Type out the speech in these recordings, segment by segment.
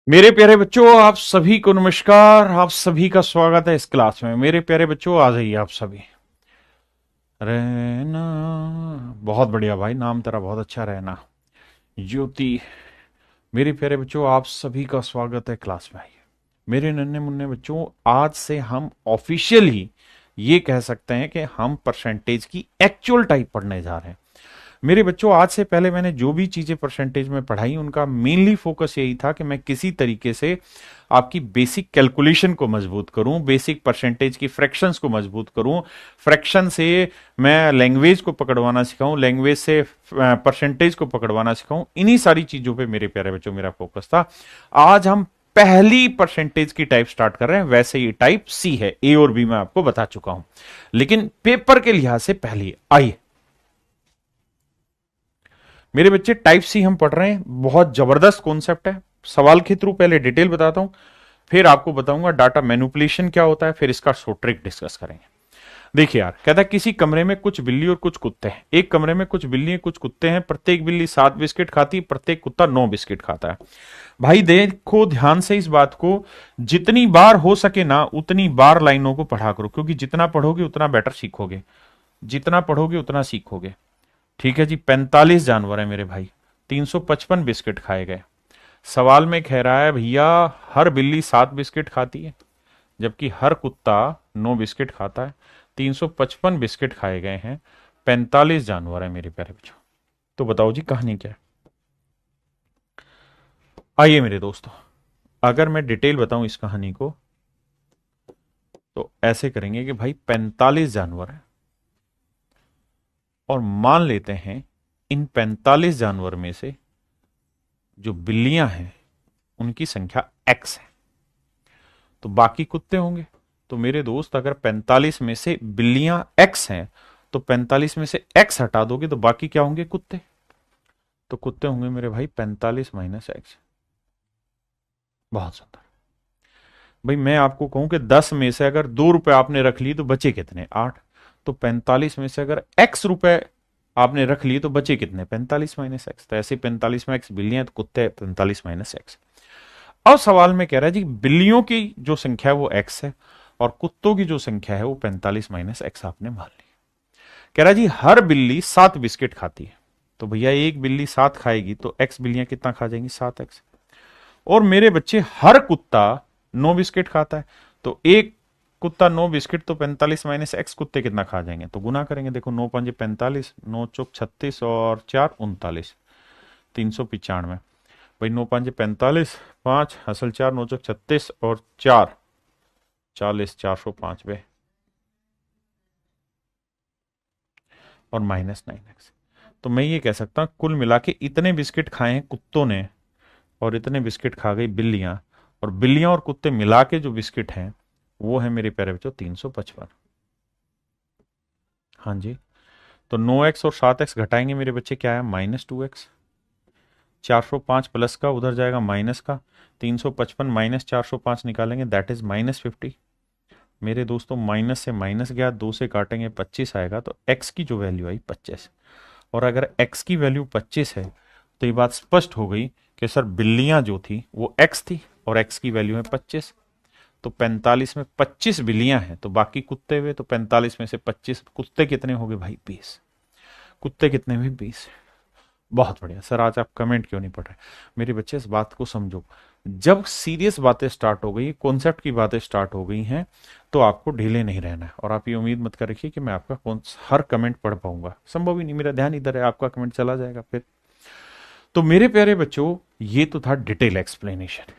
मेरे प्यारे बच्चों, आप सभी को नमस्कार। आप सभी का स्वागत है इस क्लास में। मेरे प्यारे बच्चों, आ जाइए आप सभी। रहना, बहुत बढ़िया भाई, नाम तेरा बहुत अच्छा। रहना, ज्योति। मेरे प्यारे बच्चों, आप सभी का स्वागत है क्लास में। आइए मेरे नन्हे मुन्ने बच्चों, आज से हम ऑफिशियली ये कह सकते हैं कि हम परसेंटेज की एक्चुअल टाइप पढ़ने जा रहे हैं। मेरे बच्चों, आज से पहले मैंने जो भी चीजें परसेंटेज में पढ़ाई, उनका मेनली फोकस यही था कि मैं किसी तरीके से आपकी बेसिक कैलकुलेशन को मजबूत करूं, बेसिक परसेंटेज की फ्रैक्शंस को मजबूत करूं, फ्रैक्शन से मैं लैंग्वेज को पकड़वाना सिखाऊं, लैंग्वेज से परसेंटेज को पकड़वाना सिखाऊं। इन्हीं सारी चीजों पे मेरे प्यारे बच्चों मेरा फोकस था। आज हम पहली परसेंटेज की टाइप स्टार्ट कर रहे हैं। वैसे ये टाइप सी है, ए और बी मैं आपको बता चुका हूं, लेकिन पेपर के लिहाज से पहली। आइए मेरे बच्चे, टाइप सी हम पढ़ रहे हैं। बहुत जबरदस्त कॉन्सेप्ट है। सवाल के थ्रू पहले डिटेल बताता हूं, फिर आपको बताऊंगा डाटा मैनिपुलेशन क्या होता है, फिर इसका शॉर्ट ट्रिक डिस्कस करेंगे। देखिए यार, कहता है किसी कमरे में कुछ बिल्ली और कुछ कुत्ते हैं। एक कमरे में कुछ बिल्ली और कुछ कुत्ते हैं। प्रत्येक बिल्ली 7 बिस्किट खाती है, प्रत्येक कुत्ता 9 बिस्किट खाता है। भाई देखो ध्यान से इस बात को, जितनी बार हो सके ना उतनी बार लाइनों को पढ़ा करो, क्योंकि जितना पढ़ोगे उतना बेटर सीखोगे, जितना पढ़ोगे उतना सीखोगे। ठीक है जी, 45 जानवर है मेरे भाई, 355 बिस्किट खाए गए। सवाल में कह रहा है भैया हर बिल्ली 7 बिस्किट खाती है, जबकि हर कुत्ता 9 बिस्किट खाता है। 355 बिस्किट खाए गए हैं, 45 जानवर है मेरे प्यारे बच्चों। तो बताओ जी कहानी क्या है। आइए मेरे दोस्तों, अगर मैं डिटेल बताऊं इस कहानी को तो ऐसे करेंगे कि भाई 45 जानवर है, और मान लेते हैं इन 45 जानवर में से जो बिल्लियां हैं उनकी संख्या एक्स है, तो बाकी कुत्ते होंगे। तो मेरे दोस्त, अगर 45 में से बिल्लियां एक्स हैं तो 45 में से एक्स हटा दोगे तो बाकी क्या होंगे? कुत्ते। तो कुत्ते होंगे मेरे भाई 45 माइनस एक्स। बहुत सुंदर। भाई मैं आपको कहूं कि 10 में से अगर 2 रुपए आपने रख ली तो बचे कितने? 8। तो 45 में से अगर एक्स रुपए आपने रख लिए तो बचे कितने? 45 माइनस एक्स। तो ऐसे 45 में एक्स बिल्लियां, तो कुत्ते 45 माइनस एक्स। अब सवाल में कह रहा है जी बिल्लियों की जो संख्या है वो एक्स है, और कुत्तों की जो संख्या है वो 45 माइनस एक्स आपने मान ली। कह रहा है जी हर बिल्ली 7 बिस्किट खाती है। तो भैया एक बिल्ली 7 खाएगी तो एक्स बिल्लियां कितना खा जाएंगी? 7 एक्स। और मेरे बच्चे हर कुत्ता 9 बिस्किट खाता है, तो एक कुत्ता 9 बिस्किट, तो 45 माइनस एक्स कुत्ते कितना खा जाएंगे? तो गुना करेंगे। देखो 9 पंजे 45, 9 चौक 36 और 4 39, 395। भाई 9 पांचे 45, 5 असल 4, 9 चौक 36 और 4 40, 405 वे, और माइनस 9x। तो मैं ये कह सकता हूं कुल मिला के इतने बिस्किट खाए हैं कुत्तों ने, और इतने बिस्किट खा गई बिल्लियां, और बिल्लियां और कुत्ते मिला के जो बिस्किट हैं वो है मेरे प्यारे बच्चों 355। हाँ जी, तो 9x और 7x घटाएंगे मेरे बच्चे, क्या है? -2x। 405 प्लस का उधर जाएगा माइनस का, 355 माइनस 405 निकालेंगे, दैट इज -50। मेरे दोस्तों माइनस से माइनस गया, 2 से काटेंगे 25 आएगा, तो x की जो वैल्यू आई 25। और अगर x की वैल्यू 25 है तो ये बात स्पष्ट हो गई कि सर बिल्लियां जो थी वो x थी, और x की वैल्यू है 25। तो 45 में 25 बिल्लियां हैं तो बाकी कुत्ते हुए, तो 45 में से 25 कुत्ते कितने हो गए भाई? 20। कुत्ते कितने हुए? 20। बहुत बढ़िया सर, आज आप कमेंट क्यों नहीं पढ़ रहे? मेरे बच्चे इस बात को समझो, जब सीरियस बातें स्टार्ट हो गई, कॉन्सेप्ट की बातें स्टार्ट हो गई हैं, तो आपको ढीले नहीं रहना है। और आप ये उम्मीद मत कर रखिए कि मैं आपका हर कमेंट पढ़ पाऊंगा, संभव ही नहीं। मेरा ध्यान इधर है, आपका कमेंट चला जाएगा फिर। तो मेरे प्यारे बच्चों, ये तो था डिटेल एक्सप्लेनेशन।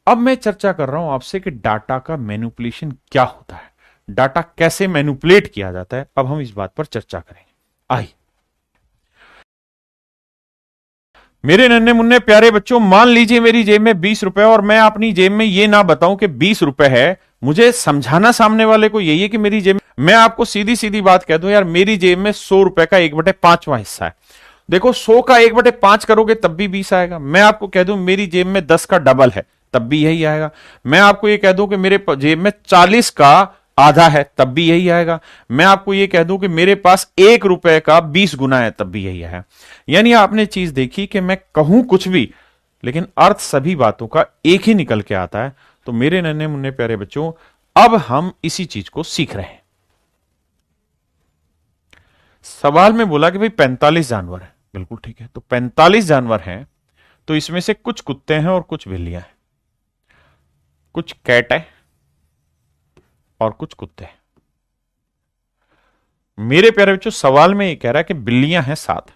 अब मैं चर्चा कर रहा हूं आपसे कि डाटा का मैनिपुलेशन क्या होता है, डाटा कैसे मैनिपुलेट किया जाता है। अब हम इस बात पर चर्चा करेंगे। आइए मेरे नन्हे मुन्ने प्यारे बच्चों, मान लीजिए मेरी जेब में 20 रुपए, और मैं अपनी जेब में ये ना बताऊं कि 20 रुपए है। मुझे समझाना सामने वाले को यही है कि मेरी जेब में, मैं आपको सीधी सीधी बात कह दूं यार, मेरी जेब में 100 रुपए का 1/5वां हिस्सा है। देखो 100 का 1/5 करोगे तब भी 20 आएगा। मैं आपको कह दूं मेरी जेब में 10 का डबल है, तब भी यही आएगा। मैं आपको ये कह दूं कि मेरे जेब में 40 का आधा है, तब भी यही आएगा। मैं आपको ये कह दूं कि मेरे पास 1 रुपए का 20 गुना है, तब भी यही है। यानी आपने चीज देखी कि मैं कहूं कुछ भी, लेकिन अर्थ सभी बातों का एक ही निकल के आता है। तो मेरे नन्हे मुन्ने प्यारे बच्चों, अब हम इसी चीज को सीख रहे हैं। सवाल में बोला कि भाई 45 जानवर है, बिल्कुल ठीक है। तो 45 जानवर हैं, तो इसमें से कुछ कुत्ते हैं और कुछ बिल्लियां हैं, कुछ कैट है और कुछ कुत्ते हैं। मेरे प्यारे बच्चों, सवाल में ये कह रहा है कि बिल्लियां हैं 7।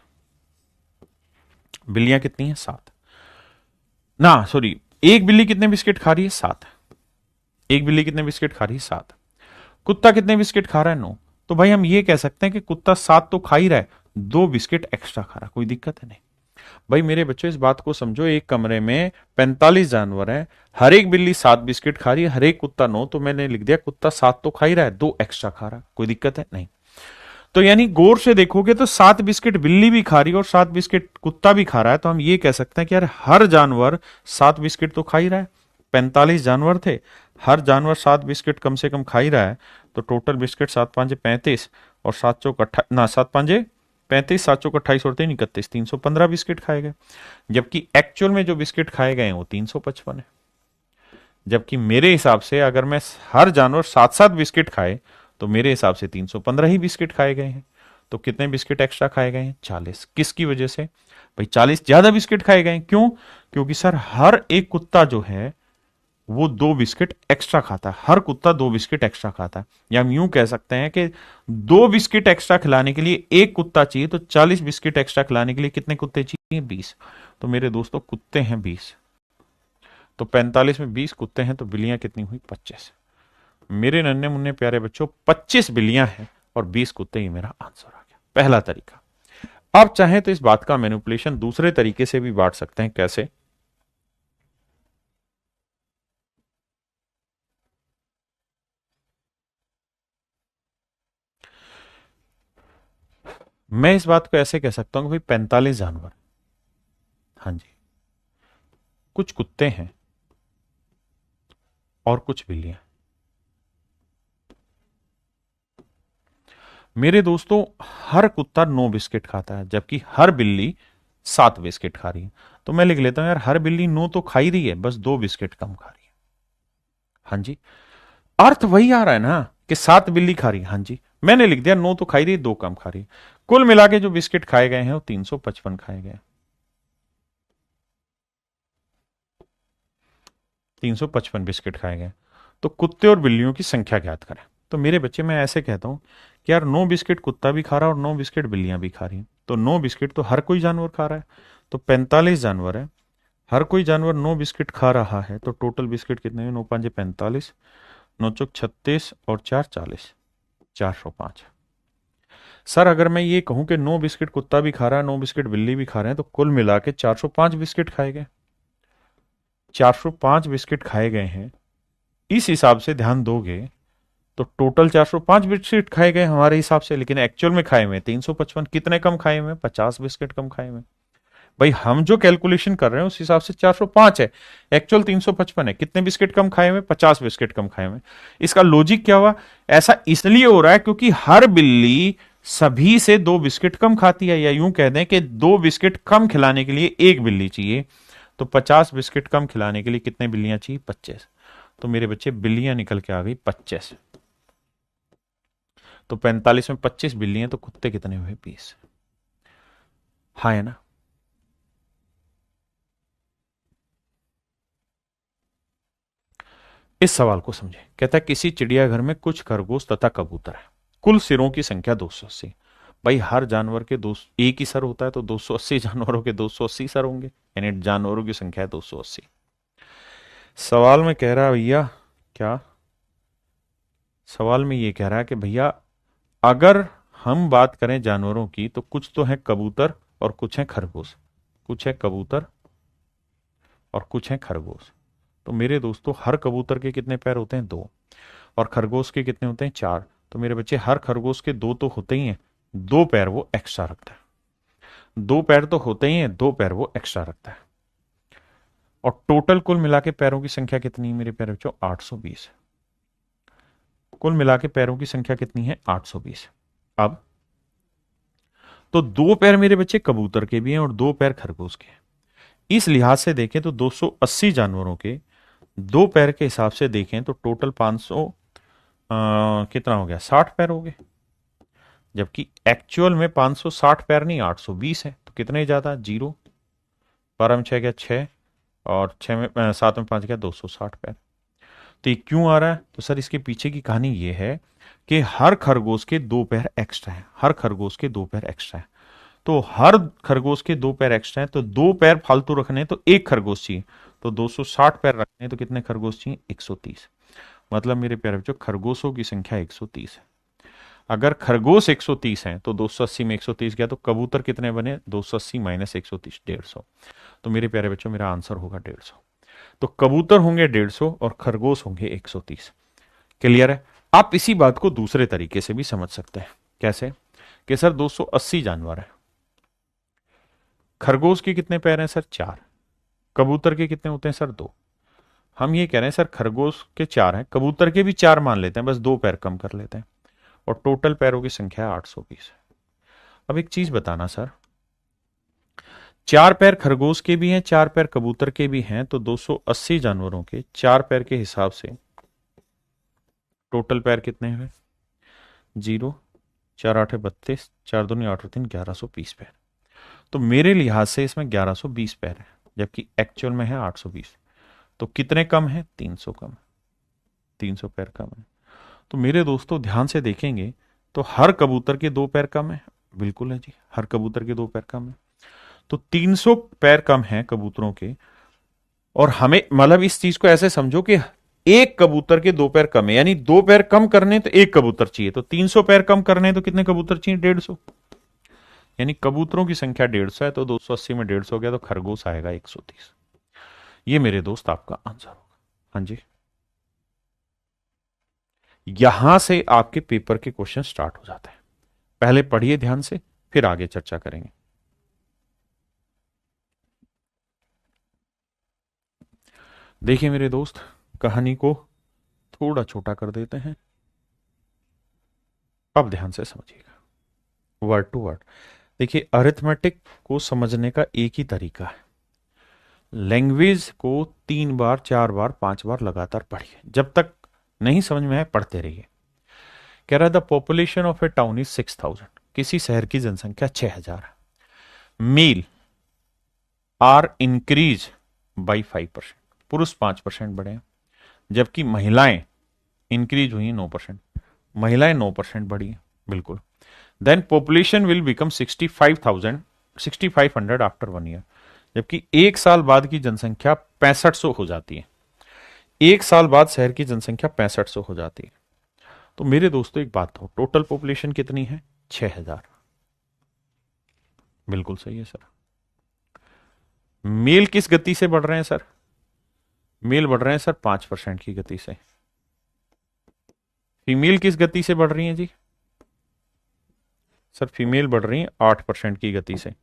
बिल्लियां कितनी हैं? 7 ना, सॉरी, एक बिल्ली कितने बिस्किट खा रही है? 7। एक बिल्ली कितने बिस्किट खा रही है? 7। कुत्ता कितने बिस्किट खा रहा है? 9। तो भाई हम ये कह सकते हैं कि कुत्ता 7 तो खा ही रहा है, 2 बिस्किट एक्स्ट्रा खा रहा है, कोई दिक्कत है नहीं। भाई मेरे बच्चों, इस बात को समझो, एक कमरे में 45 जानवर हैं, हर एक बिल्ली 7 बिस्किट खा रही है, हर एक कुत्ता 9, तो मैंने लिख दिया कुत्ता 7 तो खा ही रहा है, 2 एक्स्ट्रा खा रहा है, कोई दिक्कत है नहीं। तो यानी गौर से देखोगे तो 7 बिस्किट बिल्ली भी खा रही है और 7 बिस्किट कुत्ता भी खा रहा है, तो हम ये कह सकते हैं कि यार हर जानवर 7 बिस्किट तो खा ही रहा है। 45 जानवर थे, हर जानवर 7 बिस्किट कम से कम खा ही रहा है, तो टोटल बिस्किट 7 5 35 और 7 चौक 28 ना, 7 5 35, 7 चौक 28 और 3 31, 315 बिस्किट खाए गए। जबकि एक्चुअल में जो बिस्किट खाए गए हैं वो 355 है। जबकि मेरे हिसाब से अगर मैं हर जानवर 7 7 बिस्किट खाए तो मेरे हिसाब से 315 ही बिस्किट खाए गए हैं। तो कितने बिस्किट एक्स्ट्रा खाए गए हैं? 40। किसकी वजह से? भाई 40 ज्यादा बिस्किट खाए गए। क्यों? क्योंकि सर हर एक कुत्ता जो है वो 2 बिस्किट एक्स्ट्रा खाता है, हर कुत्ता 2 बिस्किट एक्स्ट्रा खाता है। या हम यूं कह सकते हैं कि 2 बिस्किट एक्स्ट्रा खिलाने के लिए एक कुत्ता चाहिए, तो 40 बिस्किट एक्स्ट्रा खिलाने के लिए कितने कुत्ते चाहिए? 20। तो मेरे दोस्तों कुत्ते हैं 20, तो 45 में 20 कुत्ते हैं, तो बिल्लियां कितनी हुई? 25। मेरे नन्हे मुन्ने प्यारे बच्चों, 25 बिल्लियां हैं और 20 कुत्ते, ही मेरा आंसर आ गया, पहला तरीका। आप चाहें तो इस बात का मैनिपुलेशन दूसरे तरीके से भी बांट सकते हैं। कैसे? मैं इस बात को ऐसे कह सकता हूं कि भाई 45 जानवर, हाँ जी, कुछ कुत्ते हैं और कुछ बिल्लियां। मेरे दोस्तों, हर कुत्ता 9 बिस्किट खाता है, जबकि हर बिल्ली 7 बिस्किट खा रही है। तो मैं लिख लेता हूं यार, हर बिल्ली 9 तो खा ही रही है, बस 2 बिस्किट कम खा रही है। हाँ जी, अर्थ वही आ रहा है ना कि 7 बिल्ली खा रही है। हाँ जी, मैंने लिख दिया 9 तो खा ही रही है, 2 कम खा रही है। कुल मिला के जो बिस्किट खाए गए हैं वो 355 खाए गए। 355 बिस्किट खाए गए। तो कुत्ते और बिल्लियों की संख्या ज्ञात करें। तो मेरे बच्चे, मैं ऐसे कहता हूं कि यार 9 बिस्किट कुत्ता भी खा रहा है और 9 बिस्किट बिल्लियां भी खा रही हैं, तो 9 बिस्किट तो हर कोई जानवर खा रहा है। तो 45 जानवर है, हर कोई जानवर 9 बिस्किट खा रहा है, तो टोटल बिस्किट कितने हैं? 9 5 45, 9 चौक 36 और 4 40, 405। सर अगर मैं ये कहूं कि 9 बिस्किट कुत्ता भी खा रहा है, 9 बिस्किट बिल्ली भी खा रहे हैं, तो कुल मिला के 405 बिस्किट खाए गए। 405 बिस्किट खाए गए हैं। इस हिसाब से ध्यान दोगे तो टोटल 405 बिस्किट खाए गए हमारे हिसाब से, लेकिन एक्चुअल में खाए हुए 355। कितने कम खाए हुए? 50 बिस्किट कम खाए हुए। भाई हम जो कैलकुलेशन कर रहे हैं उस हिसाब से 405 है, एक्चुअल 355 है। कितने बिस्किट कम खाए हुए? 50 बिस्किट कम खाए हुए। इसका लॉजिक क्या हुआ? ऐसा इसलिए हो रहा है क्योंकि हर बिल्ली सभी से 2 बिस्किट कम खाती है, या यूं कह दें कि 2 बिस्किट कम खिलाने के लिए एक बिल्ली चाहिए। तो 50 बिस्किट कम खिलाने के लिए कितने बिल्लियां चाहिए? 25। तो मेरे बच्चे, बिल्लियां निकल के आ गई 25। तो 45 में 25 बिल्लियां, तो कुत्ते कितने हुए? 20। हाँ है ना? इस सवाल को समझे। कहता है किसी चिड़ियाघर में कुछ खरगोश तथा कबूतर है, कुल सिरों की संख्या 280। भाई हर जानवर के दो एक ही सर होता है, तो 280 जानवरों के 280 सर होंगे, यानी जानवरों की संख्या है 280। सवाल में कह रहा है भैया, क्या सवाल में ये कह रहा है कि भैया अगर हम बात करें जानवरों की, तो कुछ तो है कबूतर और कुछ है खरगोश। कुछ है कबूतर और कुछ है खरगोश। तो मेरे दोस्तों, हर कबूतर के कितने पैर होते हैं? 2। और खरगोश के कितने होते हैं? 4। तो मेरे बच्चे, हर खरगोश के 2 तो होते ही हैं, 2 पैर वो एक्स्ट्रा रखता है। 2 पैर तो होते ही हैं, 2 पैर वो एक्स्ट्रा रखता है। और टोटल कुल मिला के पैरों की संख्या कितनी है मेरे प्यारे बच्चों? 820। कुल मिला के पैरों की संख्या कितनी है? 820। अब तो 2 पैर मेरे बच्चे कबूतर के भी हैं और 2 पैर खरगोश के हैं। इस लिहाज से देखें तो 280 जानवरों के दो पैर के हिसाब से देखें तो टोटल 500 कितना हो गया, 60 पैर हो गए। जबकि एक्चुअल में 560 पैर नहीं 820 है। तो कितने ज्यादा, जीरो, 12 में 6 गया 6, और 6 में 7 में 5 गया 260 पैर। तो ये क्यों आ रहा है? तो सर इसके पीछे की कहानी ये है कि हर खरगोश के दो पैर एक्स्ट्रा है, हर खरगोश के दो पैर एक्स्ट्रा है। तो हर खरगोश के दो पैर एक्स्ट्रा है, तो दो पैर फालतू रखने तो एक खरगोश चाहिए। तो 260 पैर रखने तो कितने खरगोश चाहिए, 130। मतलब मेरे प्यारे बच्चों खरगोशों की संख्या 130 है। अगर खरगोश 130 है तो 280 में 130 गया, तो कबूतर कितने बने, 280 माइनस 130, 150। तो मेरे प्यारे बच्चों मेरा आंसर होगा 150। तो कबूतर होंगे 150 और खरगोश होंगे 130। क्लियर है? आप इसी बात को दूसरे तरीके से भी समझ सकते हैं। कैसे? कि सर 280 जानवर है, खरगोश के कितने पैर हैं सर, 4। कबूतर के कितने होते हैं सर, 2। हम ये कह रहे हैं सर खरगोश के 4 हैं, कबूतर के भी 4 मान लेते हैं, बस 2 पैर कम कर लेते हैं, और टोटल पैरों की संख्या 820 है। अब एक चीज बताना सर, 4 पैर खरगोश के भी हैं, 4 पैर कबूतर के भी हैं, तो 280 जानवरों के 4 पैर के हिसाब से टोटल पैर कितने हैं, 0, 4 8 32, 4 दूनी 8 और 3 1120 पैर। तो मेरे लिहाज से इसमें 1120 पैर है, जबकि एक्चुअल में है 820। तो कितने कम है, 300 कम, 300 पैर कम है। तो मेरे दोस्तों ध्यान से देखेंगे तो हर कबूतर के 2 पैर कम है, बिल्कुल है जी, हर कबूतर के 2 पैर कम है। तो 300 पैर कम है कबूतरों के, और हमें मतलब इस चीज को ऐसे समझो कि एक कबूतर के 2 पैर कम है, यानी 2 पैर कम करने तो एक कबूतर चाहिए, तो 300 पैर कम करने तो कितने कबूतर चाहिए, 150। यानी कबूतरों की संख्या 150 है, तो 280 में 150 हो गया, तो खरगोश आएगा 130। ये मेरे दोस्त आपका आंसर होगा। हाँ जी, यहां से आपके पेपर के क्वेश्चन स्टार्ट हो जाते हैं। पहले पढ़िए ध्यान से, फिर आगे चर्चा करेंगे। देखिए मेरे दोस्त, कहानी को थोड़ा छोटा कर देते हैं, अब ध्यान से समझिएगा वर्ड टू वर्ड। देखिए अरिथमेटिक को समझने का एक ही तरीका है, लैंग्वेज को 3 बार 4 बार 5 बार लगातार पढ़िए, जब तक नहीं समझ में आए पढ़ते रहिए। कह रहा है the population of A town is 6000, किसी शहर की जनसंख्या 6000 है। मेल आर इंक्रीज बाई 5%, पुरुष 5% बढ़े हैं, जबकि महिलाएं इंक्रीज हुई 9%, महिलाएं 9% बढ़ी हैं, बिल्कुल। Then population will become 6500 after 1 year, जबकि एक साल बाद की जनसंख्या 6500 हो जाती है। एक साल बाद शहर की जनसंख्या 6500 हो जाती है। तो मेरे दोस्तों एक बात हो, टोटल पॉपुलेशन कितनी है, 6000। बिल्कुल सही है सर। मेल किस गति से बढ़ रहे हैं सर, मेल बढ़ रहे हैं सर 5% की गति से। फीमेल किस गति से बढ़ रही है जी, सर फीमेल बढ़ रही है 8% की गति से।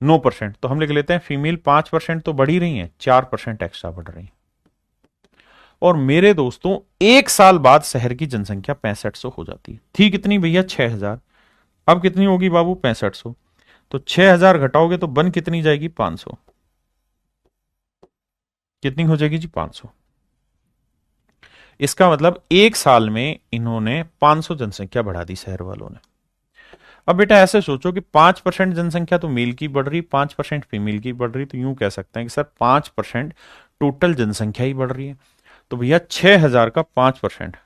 9%, तो हम लिख लेते हैं फीमेल 5% तो बढ़ ही रही है, 4% एक्स्ट्रा बढ़ रही है। और मेरे दोस्तों एक साल बाद शहर की जनसंख्या 6500 हो जाती है। थी कितनी भैया, 6000, अब कितनी होगी बाबू, 6500। तो 6000 घटाओगे तो बन कितनी जाएगी, 500। कितनी हो जाएगी जी, 500। इसका मतलब एक साल में इन्होंने 500 जनसंख्या बढ़ा दी शहर वालों ने। अब बेटा ऐसे सोचो कि 5% जनसंख्या तो मेल की बढ़ रही, 5% फीमेल की बढ़ रही, तो यूं कह सकते हैं कि सर 5% टोटल जनसंख्या ही बढ़ रही है। तो भैया 6000 का 5%,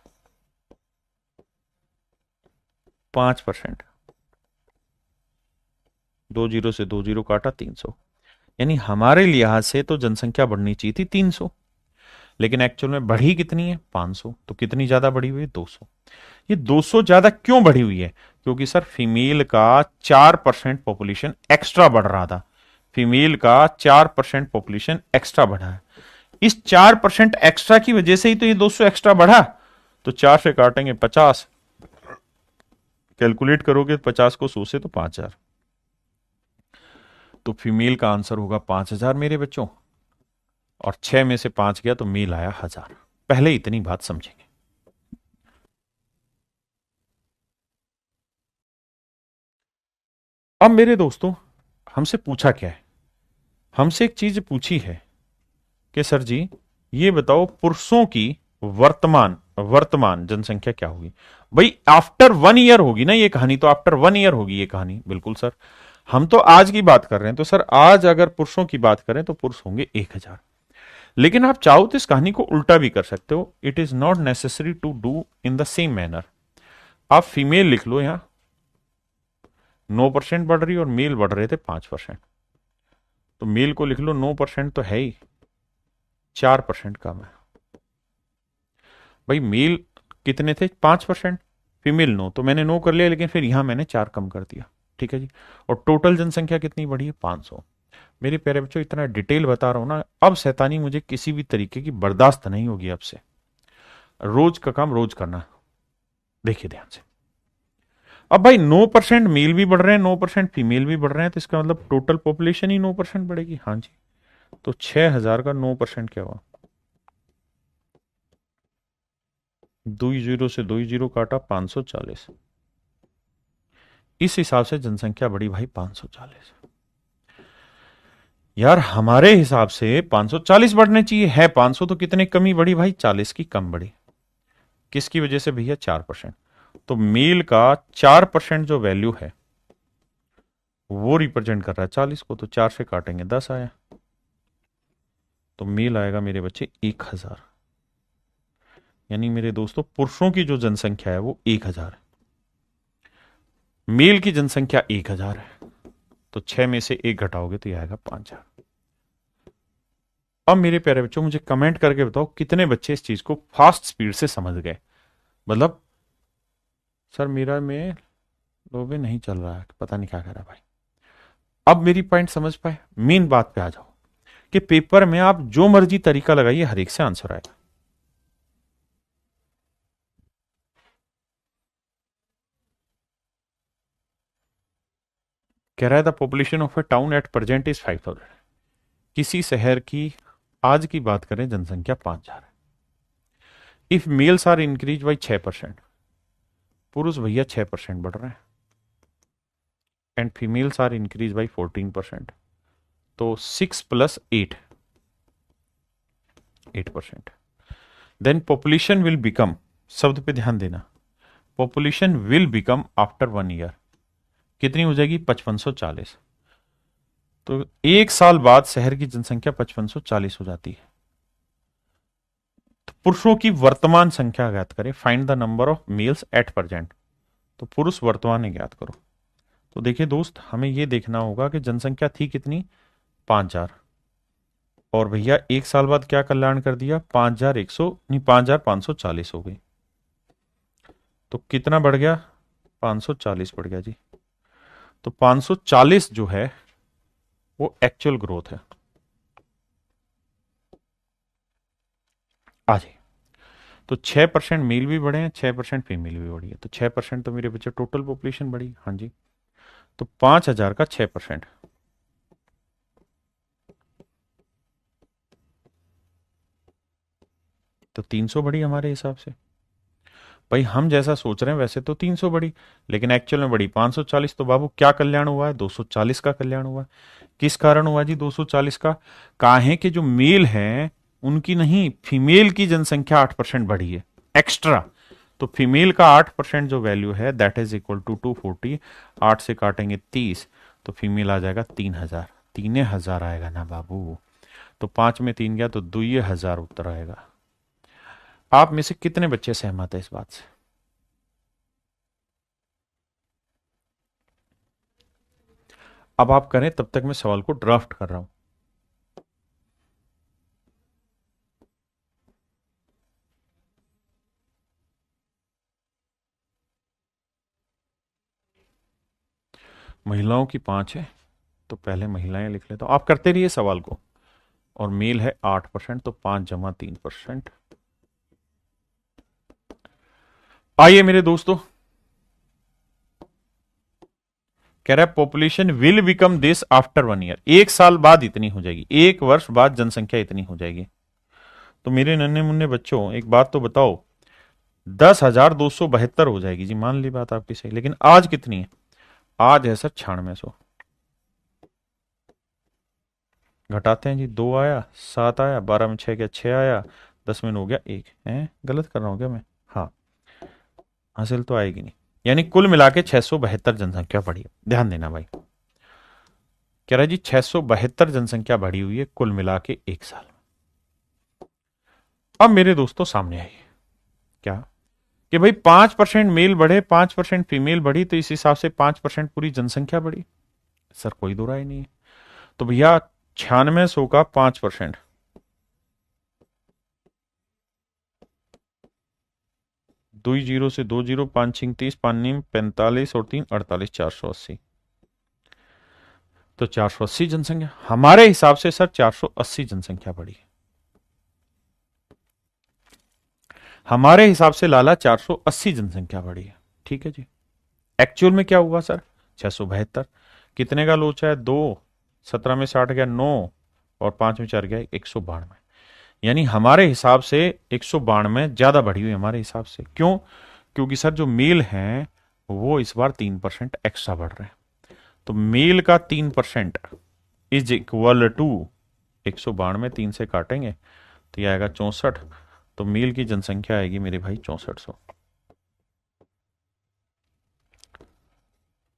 5%, 2 जीरो से 2 जीरो काटा, 300। यानी हमारे लिहाज से तो जनसंख्या बढ़नी चाहिए थी 300, लेकिन एक्चुअल में बढ़ी कितनी है, 500। तो कितनी ज्यादा बढ़ी हुई है, 200। ये 200 ज्यादा क्यों बढ़ी हुई है, क्योंकि सर फीमेल का 4% पॉपुलेशन एक्स्ट्रा बढ़ रहा था, फीमेल का 4% पॉपुलेशन एक्स्ट्रा बढ़ा है। इस 4% एक्स्ट्रा की वजह से ही तो ये 200 एक्स्ट्रा बढ़ा। तो 4 से काटेंगे 50, कैलकुलेट करोगे 50 को 100 से तो 5000। तो फीमेल का आंसर होगा 5000 मेरे बच्चों, और 6 में से 5 गया तो मेल आया 1000। पहले इतनी बात समझेंगे। अब मेरे दोस्तों हमसे पूछा क्या है हमसे एक चीज पूछी है कि सर जी ये बताओ पुरुषों की वर्तमान वर्तमान जनसंख्या क्या होगी। भाई आफ्टर 1 ईयर होगी ना ये कहानी, तो आफ्टर 1 ईयर होगी ये कहानी। बिल्कुल सर, हम तो आज की बात कर रहे हैं, तो सर आज अगर पुरुषों की बात करें तो पुरुष होंगे 1,000। लेकिन आप चाहो तो इस कहानी को उल्टा भी कर सकते हो। It is not necessary to do in the same manner. आप फीमेल लिख लो यहां 9% बढ़ रही और मेल बढ़ रहे थे 5%, तो मेल को लिख लो 9% तो है ही, 4% कम है। भाई मेल कितने थे 5%, फीमेल 9, तो मैंने 9 कर लिया, लेकिन फिर यहां मैंने 4 कम कर दिया। ठीक है जी। और टोटल जनसंख्या कितनी बढ़ी है 500। मेरे प्यारे बच्चों इतना डिटेल बता रहा हूं ना, अब शैतानी मुझे किसी भी तरीके की बर्दाश्त नहीं होगी अब से। रोज का काम रोज करना। देखिए ध्यान से, अब भाई 9% मेल भी बढ़ रहे हैं, 9% फीमेल भी बढ़ रहे हैं, तो इसका मतलब टोटल पॉपुलेशन ही 9% बढ़ेगी। हाँ जी, तो 6,000 का 9% क्या हुआ, 2 जीरो से 2 जीरो काटा 540। इस हिसाब से जनसंख्या बढ़ी भाई 540। यार हमारे हिसाब से 540 बढ़ने चाहिए, है 500, तो कितने कमी बढ़ी भाई, 40 की कम बढ़ी। किसकी वजह से भैया, 4%। तो मेल का 4% जो वैल्यू है वो रिप्रेजेंट कर रहा है 40 को, तो 4 से काटेंगे 10 आया, तो मेल आएगा मेरे बच्चे 1,000। यानी मेरे दोस्तों पुरुषों की जो जनसंख्या है वो 1,000 है, मेल की जनसंख्या 1,000 है, तो 6 में से 1 घटाओगे तो यह आएगा 5,000। अब मेरे प्यारे बच्चों मुझे कमेंट करके बताओ कितने बच्चे इस चीज को फास्ट स्पीड से समझ गए। मतलब सर मेरा में लोबे नहीं चल रहा है, पता नहीं क्या कर रहा है भाई। अब मेरी पॉइंट समझ पाए, मेन बात पे आ जाओ कि पेपर में आप जो मर्जी तरीका लगाइए हर एक से आंसर आएगा। कह रहा है the population of A town at present is 5,000। किसी शहर की आज की बात करें जनसंख्या 5,000 है। If males are increase by 6%, पुरुष भैया 6% बढ़ रहे हैं, and females are increase by 14%, तो 6 plus 8, 8%। Then population will become, शब्द पे ध्यान देना, population will become after 1 year कितनी हो जाएगी, 5540। तो 1 साल बाद शहर की जनसंख्या 5540 हो जाती है। तो पुरुषों की वर्तमान संख्या ज्ञात करें, find the number of males at present. तो पुरुष वर्तमान में ज्ञात करो। तो देखिए दोस्त, हमें यह देखना होगा कि जनसंख्या थी कितनी, 5,000, और भैया 1 साल बाद क्या कल्याण कर दिया, 5,100 नहीं 5,540 हो गई, तो कितना बढ़ गया, 540 बढ़ गया जी। तो 540 जो है वो एक्चुअल ग्रोथ है। आ जाइए, तो 6% मेल भी बढ़े हैं, 6% फीमेल भी बढ़ी है, तो 6% तो मेरे बच्चे टोटल पॉपुलेशन बढ़ी। हाँ जी, तो 5,000 का 6%, तो 300 बढ़ी हमारे हिसाब से। भाई हम जैसा सोच रहे हैं वैसे तो 300 बढ़ी, लेकिन एक्चुअल में बढ़ी 540। तो बाबू क्या कल्याण हुआ है, 240 का कल्याण हुआ है। किस कारण हुआ जी 240 का, काहे कि जो मेल हैं उनकी नहीं, फीमेल की जनसंख्या 8% बढ़ी है एक्स्ट्रा। तो फीमेल का 8% जो वैल्यू है दैट इज इक्वल टू 240, 8 से काटेंगे 30, तो फीमेल आ जाएगा 3,000, 3,000 आएगा ना बाबू। तो 5 में 3 गया तो 2,000 उत्तर आएगा। आप में से कितने बच्चे सहमत है इस बात से। अब आप करें, तब तक मैं सवाल को ड्राफ्ट कर रहा हूं। महिलाओं की 5 है, तो पहले महिलाएं लिख लेता हूं, आप करते रहिए सवाल को। और मेल है 8%, तो 5 जमा 3%। आइए मेरे दोस्तों, कह रहा है population will become this after 1 year, 1 साल बाद इतनी हो जाएगी, 1 वर्ष बाद जनसंख्या इतनी हो जाएगी। तो मेरे नन्हे मुन्ने बच्चों एक बात तो बताओ, 10,272 हो जाएगी जी, मान ली बात आपकी सही, लेकिन आज कितनी है, आज है सर 9600। घटाते हैं जी, 2 आया, 7 आया, 12 में 6 गया, 6 आया, 10 में 9 गया 1 है। गलत कर रहा हूँ क्या मैं? हाँ, हासिल तो आएगी नहीं। यानी कुल मिला के 672 जनसंख्या बढ़ी। ध्यान देना भाई, कह रहा है जी 672 जनसंख्या बढ़ी हुई है कुल मिला के 1 साल में। अब मेरे दोस्तों सामने आई क्या कि भाई 5% मेल बढ़े, 5% फीमेल बढ़ी, तो इस हिसाब से 5% पूरी जनसंख्या बढ़ी। सर कोई दो राय नहीं है। तो भैया 9600 का 5%, 2 जीरो से 2 जीरो, 5 6 30, 5 9 45 और 3 48, 480। तो 480 जनसंख्या हमारे हिसाब से सर 480 जनसंख्या बढ़ी। हमारे हिसाब से लाला 480 जनसंख्या बढ़ी है। ठीक है जी। एक्चुअल में क्या हुआ सर? 672। कितने का लोचा है? 2, 17 में 60 गया 9, और 5 में 4 गया 192। यानी हमारे हिसाब से 192 ज्यादा बढ़ी हुई हमारे हिसाब से। क्यों? क्योंकि सर जो मेल हैं वो इस बार 3% एक्स्ट्रा बढ़ रहे हैं। तो मेल का 3% इज इक्वल टू 192, 3 से काटेंगे तो यह आएगा 64। तो मेल की जनसंख्या आएगी मेरे भाई 6400।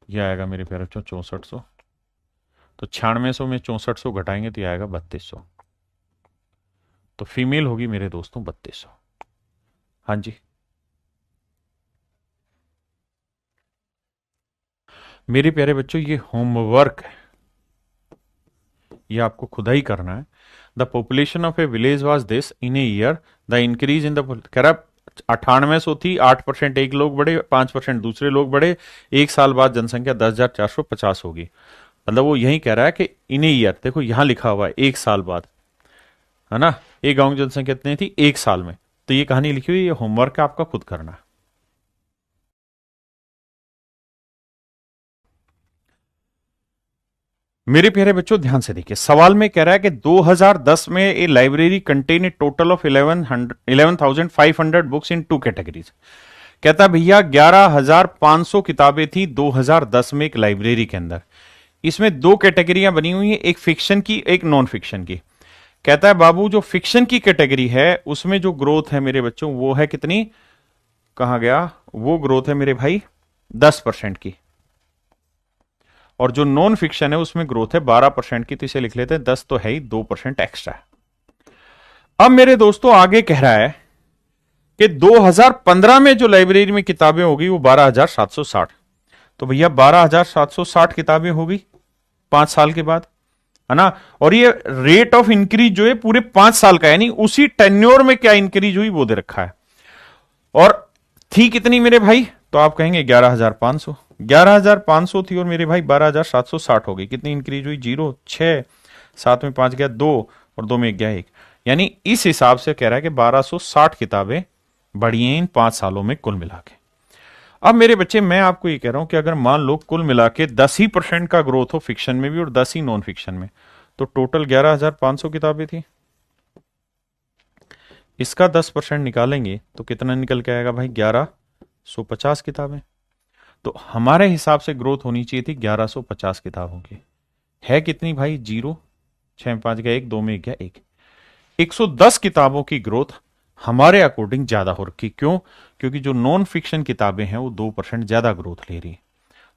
यह आएगा मेरे प्यारे बच्चों 6400। तो 9600 में 6400 घटाएंगे तो यह आएगा 3200। तो फीमेल होगी मेरे दोस्तों 3200। हाँ जी, मेरे प्यारे बच्चों ये होमवर्क है, ये आपको खुदा ही करना है। The population of A village was this in a year, the increase in the, कह रहा 9800 थी, 8% एक लोग बढ़े, 5% दूसरे लोग बढ़े, 1 साल बाद जनसंख्या 10,450 होगी। मतलब वो यही कह रहा है कि इन ए ईयर, देखो यहां लिखा हुआ है 1 साल बाद, है ना। एक गांव की जनसंख्या कितनी थी 1 साल में। तो ये कहानी लिखी हुई, ये होमवर्क है, आपका खुद करना है। मेरे प्यारे बच्चों ध्यान से देखिए, सवाल में कह रहा है कि 2010 में a library contain a total of 11,500 books in 2 categories. कहता भैया 11,500 किताबें थी 2010 में एक लाइब्रेरी के अंदर। इसमें 2 कैटेगरियां बनी हुई हैं, एक फिक्शन की, एक नॉन फिक्शन की। कहता है बाबू जो फिक्शन की कैटेगरी है उसमें जो ग्रोथ है मेरे बच्चों वो है कितनी, कहा गया, वो ग्रोथ है मेरे भाई 10% की। और जो नॉन फिक्शन है उसमें ग्रोथ है 12% की। तो इसे लिख लेते हैं, 10 तो है ही, 2% एक्स्ट्रा है। अब मेरे दोस्तों आगे कह रहा है कि 2015 में जो लाइब्रेरी में किताबें होगी वो 12,760। तो भैया 12,760 किताबें होगी 5 साल के बाद, है ना। और ये रेट ऑफ इंक्रीज जो है पूरे 5 साल का, यानी उसी टेन्योर में क्या इंक्रीज हुई वो दे रखा है। और थी कितनी मेरे भाई? तो आप कहेंगे 11,500। 11,500 थी और मेरे भाई 12,760 हो गई। कितनी इंक्रीज हुई? 0, 6, 7 में 5 गया 2, और 2 में 1 गया 1। यानी इस हिसाब से कह रहा है कि 1260 किताबें बढ़ी हैं इन 5 सालों में कुल मिला के। अब मेरे बच्चे मैं आपको ये कह रहा हूं कि अगर मान लो कुल मिला के 10% का ग्रोथ हो फिक्शन में भी और 10 ही नॉन फिक्शन में, तो टोटल 11,500 किताबें थी। इसका 10% निकालेंगे तो कितना निकल के आएगा भाई? 1150 किताबें। तो हमारे हिसाब से ग्रोथ होनी चाहिए थी 1150 किताबों की। है कितनी भाई? 0, 6 में 5 गया 1, 2 में 1 गया 1। 110 किताबों की ग्रोथ हमारे अकॉर्डिंग ज्यादा हो रखी। क्यों? क्योंकि जो नॉन फिक्शन किताबें हैं वो 2% ज्यादा ग्रोथ ले रही।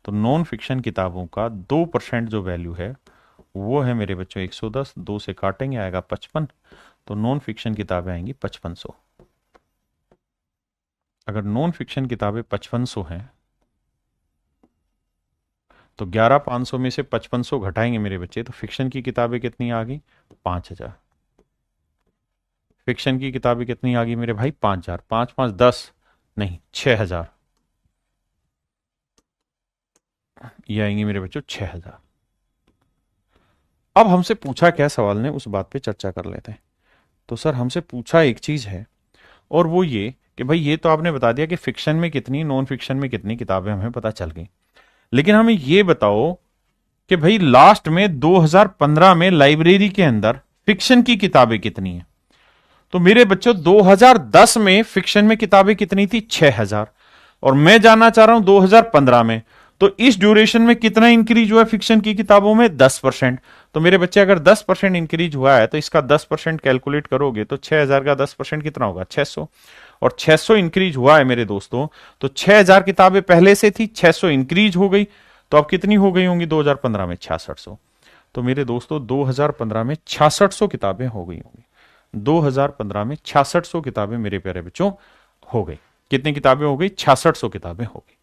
तो नॉन फिक्शन किताबों का 2% जो वैल्यू है वो है मेरे बच्चों 110। 2 से काटेंगे आएगा 55। तो नॉन फिक्शन किताबें आएंगी 5500। अगर नॉन फिक्शन किताबें 5500 हैं तो 11,500 में से 5500 घटाएंगे मेरे बच्चे, तो फिक्शन की किताबें कितनी आ गई? 5,000। फिक्शन की किताबें कितनी आ गई मेरे भाई? 5,000। 5 5 10, नहीं 6,000। ये आएंगे मेरे बच्चों 6,000। अब हमसे पूछा क्या सवाल ने, उस बात पे चर्चा कर लेते हैं। तो सर हमसे पूछा एक चीज है, और वो ये कि भाई ये तो आपने बता दिया कि फिक्शन में कितनी, नॉन फिक्शन में कितनी किताबें हमें पता चल गई, लेकिन हमें ये बताओ कि भाई लास्ट में 2015 में लाइब्रेरी के अंदर फिक्शन की किताबें कितनी हैं। तो मेरे बच्चों 2010 में फिक्शन में किताबें कितनी थी? 6,000। और मैं जानना चाह रहा हूं 2015 में, तो इस ड्यूरेशन में कितना इंक्रीज हुआ फिक्शन की किताबों में? 10%। तो मेरे बच्चे अगर 10% इंक्रीज हुआ है तो इसका 10% कैलकुलेट करोगे तो 6000 का 10% कितना होगा? 600। और 600 इंक्रीज हुआ है मेरे दोस्तों, तो 6000 किताबें पहले से थी, 600 इंक्रीज हो गई, तो अब कितनी हो गई होंगी 2015 में? 6600। तो मेरे दोस्तों 2015 में 6600 किताबें हो गई होंगी। 2015 में 6600 किताबें मेरे प्यारे बच्चों हो गई। कितनी किताबें हो गई? 6600 किताबें हो गई।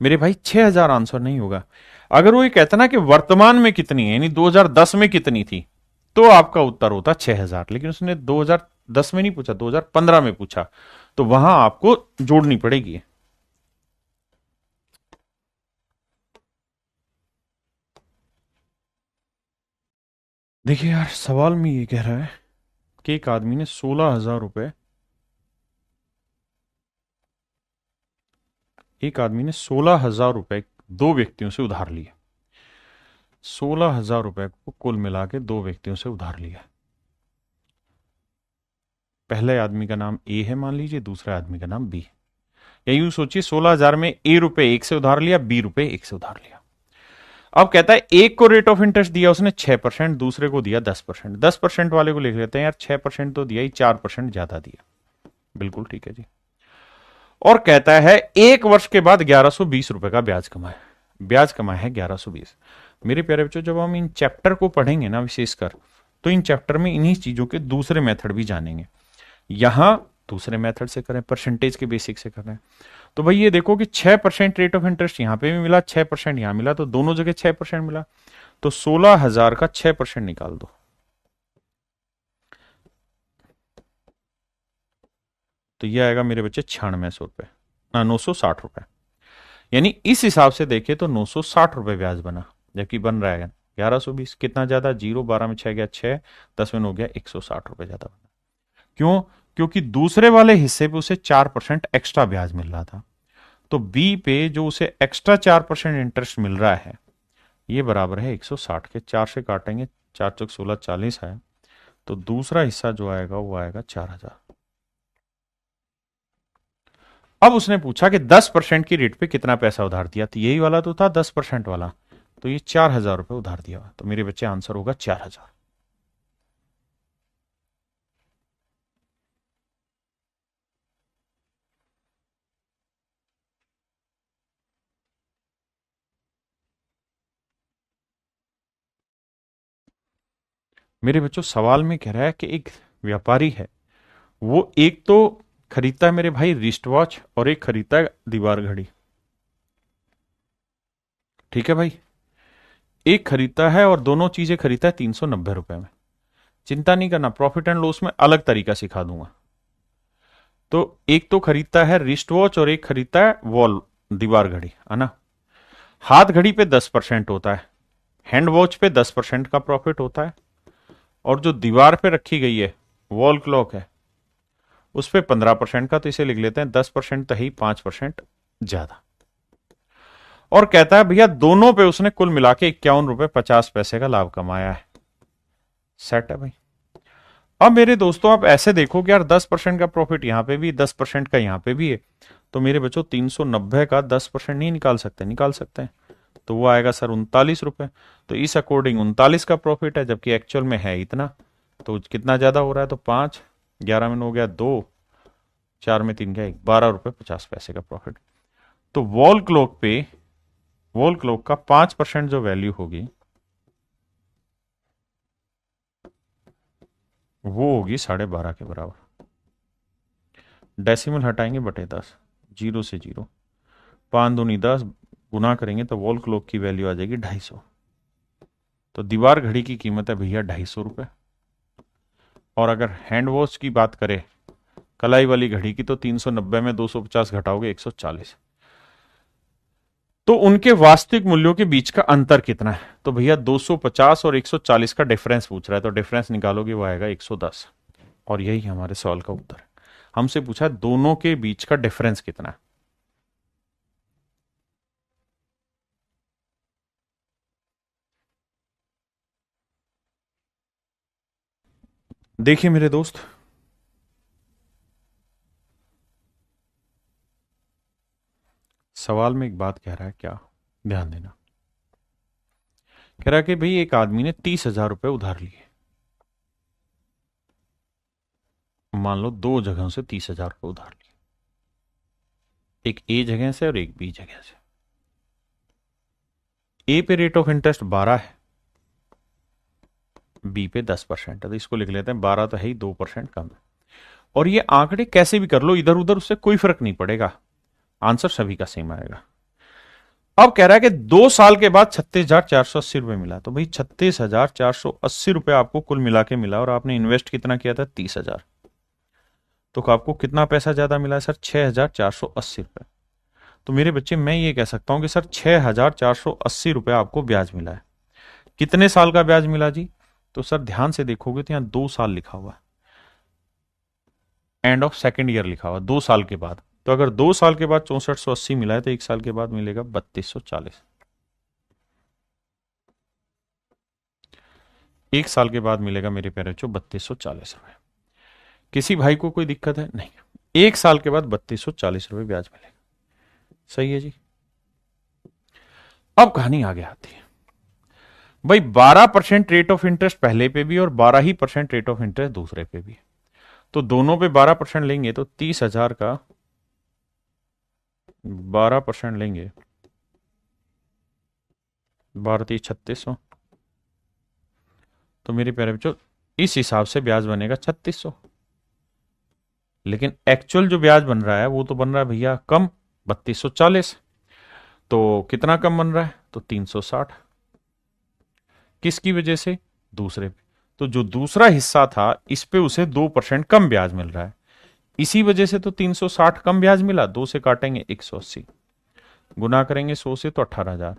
मेरे भाई 6000 आंसर नहीं होगा। अगर वो ये कहता ना कि वर्तमान में कितनी है, यानी 2010 में कितनी थी, तो आपका उत्तर होता 6000। लेकिन उसने 2010 में नहीं पूछा, 2015 में पूछा, तो वहां आपको जोड़नी पड़ेगी। देखिए यार, सवाल में ये कह रहा है कि एक आदमी ने 16,000 रुपए, एक आदमी ने 16,000 रुपए दो व्यक्तियों से उधार लिए। 16,000 रुपए को कुल मिला के दो व्यक्तियों से उधार लिया। पहले आदमी का नाम ए है मान लीजिए, दूसरे आदमी का नाम बी। या यूं सोचिए 16,000 में ए रुपए एक से उधार लिया, बी रुपए एक से उधार लिया। अब कहता है एक को रेट ऑफ इंटरेस्ट दिया उसने 6%, दूसरे को दिया 10%। 10% वाले को लिख लेते हैं यार, 6% तो दिया ही, 4% ज्यादा दिया। बिल्कुल ठीक है जी। और कहता है एक वर्ष के बाद 1120 रुपए का ब्याज कमाए। ब्याज कमाया है 1120। मेरे प्यारे बच्चों, जब हम इन चैप्टर को पढ़ेंगे ना विशेषकर, तो इन चैप्टर में इन्हीं चीजों के दूसरे मेथड भी जानेंगे। यहां दूसरे मेथड से करें, परसेंटेज के बेसिक से करें। तो भाई ये देखो कि 6% रेट ऑफ इंटरेस्ट यहां पे भी मिला, 6% यहां मिला, तो दोनों जगह 6% मिला। तो 16,000 का 6% निकाल दो, तो ये आएगा मेरे बच्चे 9600 रुपए, ना 960 रुपए। यानी इस हिसाब से देखे तो 960 रुपए ब्याज बना, जबकि बन रहा है 1120। कितना ज्यादा? जीरो, 12 में 6 गया 6, 10 में हो गया 160 रुपए ज्यादा बना। क्यों? क्योंकि दूसरे वाले हिस्से पे उसे 4% एक्स्ट्रा ब्याज मिल रहा था। तो बी पे जो उसे एक्स्ट्रा 4% इंटरेस्ट मिल रहा है, ये बराबर है 160 के। 4 से काटेंगे, 4 चौक 16, 40 है। तो दूसरा हिस्सा जो आएगा वो आएगा 4000। अब उसने पूछा कि 10% की रेट पे कितना पैसा उधार दिया, तो यही वाला तो था 10% वाला, तो ये 4000 रुपए उधार दिया। तो मेरे बच्चे आंसर होगा 4000। मेरे बच्चों सवाल में कह रहा है कि एक व्यापारी है, वो एक तो खरीदता है मेरे भाई रिस्ट वॉच, और एक खरीदता है दीवार घड़ी। ठीक है भाई, एक खरीदता है और दोनों चीजें खरीदता है 390 रुपए में। चिंता नहीं करना, प्रॉफिट एंड लॉस में अलग तरीका सिखा दूंगा। तो एक तो खरीदता है रिस्ट वॉच और एक खरीदता है वॉल, दीवार घड़ी, है ना। हाथ घड़ी पे 10% होता है, हैंड वॉच पे 10% का प्रॉफिट होता है, और जो दीवार पे रखी गई है वॉल क्लॉक है, उस पे 15% का, तो इसे लिख लेते हैं 10% तो ही, 5% ज्यादा। और कहता है भैया दोनों पे उसने कुल मिला के 51 रुपए 50 पैसे का लाभ कमाया है। सेट है भाई। अब मेरे दोस्तों आप ऐसे देखो कि यार 10% का प्रॉफिट यहां पे भी, 10% का यहां पे भी है, तो मेरे बच्चों 390 का 10% नहीं निकाल सकते? निकाल सकते हैं। तो वो आएगा सर 39 रुपए। तो इस अकॉर्डिंग 39 का प्रॉफिट है, जबकि एक्चुअल में है इतना। तो कितना ज्यादा हो रहा है? तो 5, 11 में हो गया 2, 4 में 3 गया 1, 12 रुपए 50 पैसे का प्रॉफिट। तो वॉल क्लॉक पे, वॉल क्लॉक का 5% जो वैल्यू होगी वो होगी 12.5 के बराबर। डेसिमल हटाएंगे बटे 10, जीरो से जीरो, 5 दूनी 10, गुना करेंगे तो वॉल क्लॉक की वैल्यू आ जाएगी 250। तो दीवार घड़ी की कीमत है भैया 250 रुपए। और अगर हैंड वॉच की बात करें, कलाई वाली घड़ी की, तो 390 में 250 घटाओगे 140। तो उनके वास्तविक मूल्यों के बीच का अंतर कितना है? तो भैया 250 और 140 का डिफरेंस पूछ रहा है, तो डिफरेंस निकालोगे वो आएगा 110। और यही हमारे सवाल का उत्तर है। हमसे पूछा दोनों के बीच का डिफरेंस कितना है। देखिए मेरे दोस्त, सवाल में एक बात कह रहा है, क्या ध्यान देना। कह रहा है कि भाई एक आदमी ने 30,000 रुपए उधार लिए, मान लो दो जगहों से 30,000 रुपए उधार लिए, एक ए जगह से और एक बी जगह से। ए पे रेट ऑफ इंटरेस्ट 12 है, बी पे 10% है, तो इसको लिख लेते हैं 12 तो है ही, 2% कम है। और ये आंकड़े कैसे भी कर लो इधर उधर, उससे कोई फर्क नहीं पड़ेगा, आंसर सभी का सेम आएगा। अब कह रहा है कि 2 साल के बाद 36,480 रुपए मिला, तो भाई 36,480 रुपए आपको कुल मिला के मिला, और आपने इन्वेस्ट कितना किया था, 30,000, तो आपको कितना पैसा ज्यादा मिला है सर, 6,480 रुपए। तो मेरे बच्चे मैं ये कह सकता हूं कि सर 6,480 रुपए आपको ब्याज मिला है। कितने साल का ब्याज मिला जी, तो सर ध्यान से देखोगे तो यहां 2 साल लिखा हुआ है, एंड ऑफ सेकेंड ईयर लिखा हुआ, 2 साल के बाद। तो अगर 2 साल के बाद 6480 मिला है, तो 1 साल के बाद मिलेगा 3240। 1 साल के बाद मिलेगा मेरे प्यारे बच्चों 3240 रुपए। किसी भाई को कोई दिक्कत है नहीं, 1 साल के बाद 3240 रुपए ब्याज मिलेगा। सही है जी। अब कहानी आगे आती है भाई, 12% रेट ऑफ इंटरेस्ट पहले पे भी और 12% रेट ऑफ इंटरेस्ट दूसरे पे भी, तो दोनों पे 12% लेंगे तो 30,000 का 12% लेंगे, 12×3600, तो मेरे प्यारे बच्चों इस हिसाब से ब्याज बनेगा 3600। लेकिन एक्चुअल जो ब्याज बन रहा है वो तो बन रहा है भैया कम, 3240। तो कितना कम बन रहा है, तो 360। किसकी वजह से, दूसरे पे। तो जो दूसरा हिस्सा था इस पे उसे 2% कम ब्याज मिल रहा है, इसी वजह से तो 360 कम ब्याज मिला। 2 से काटेंगे 180, गुना करेंगे 100 से तो 18,000,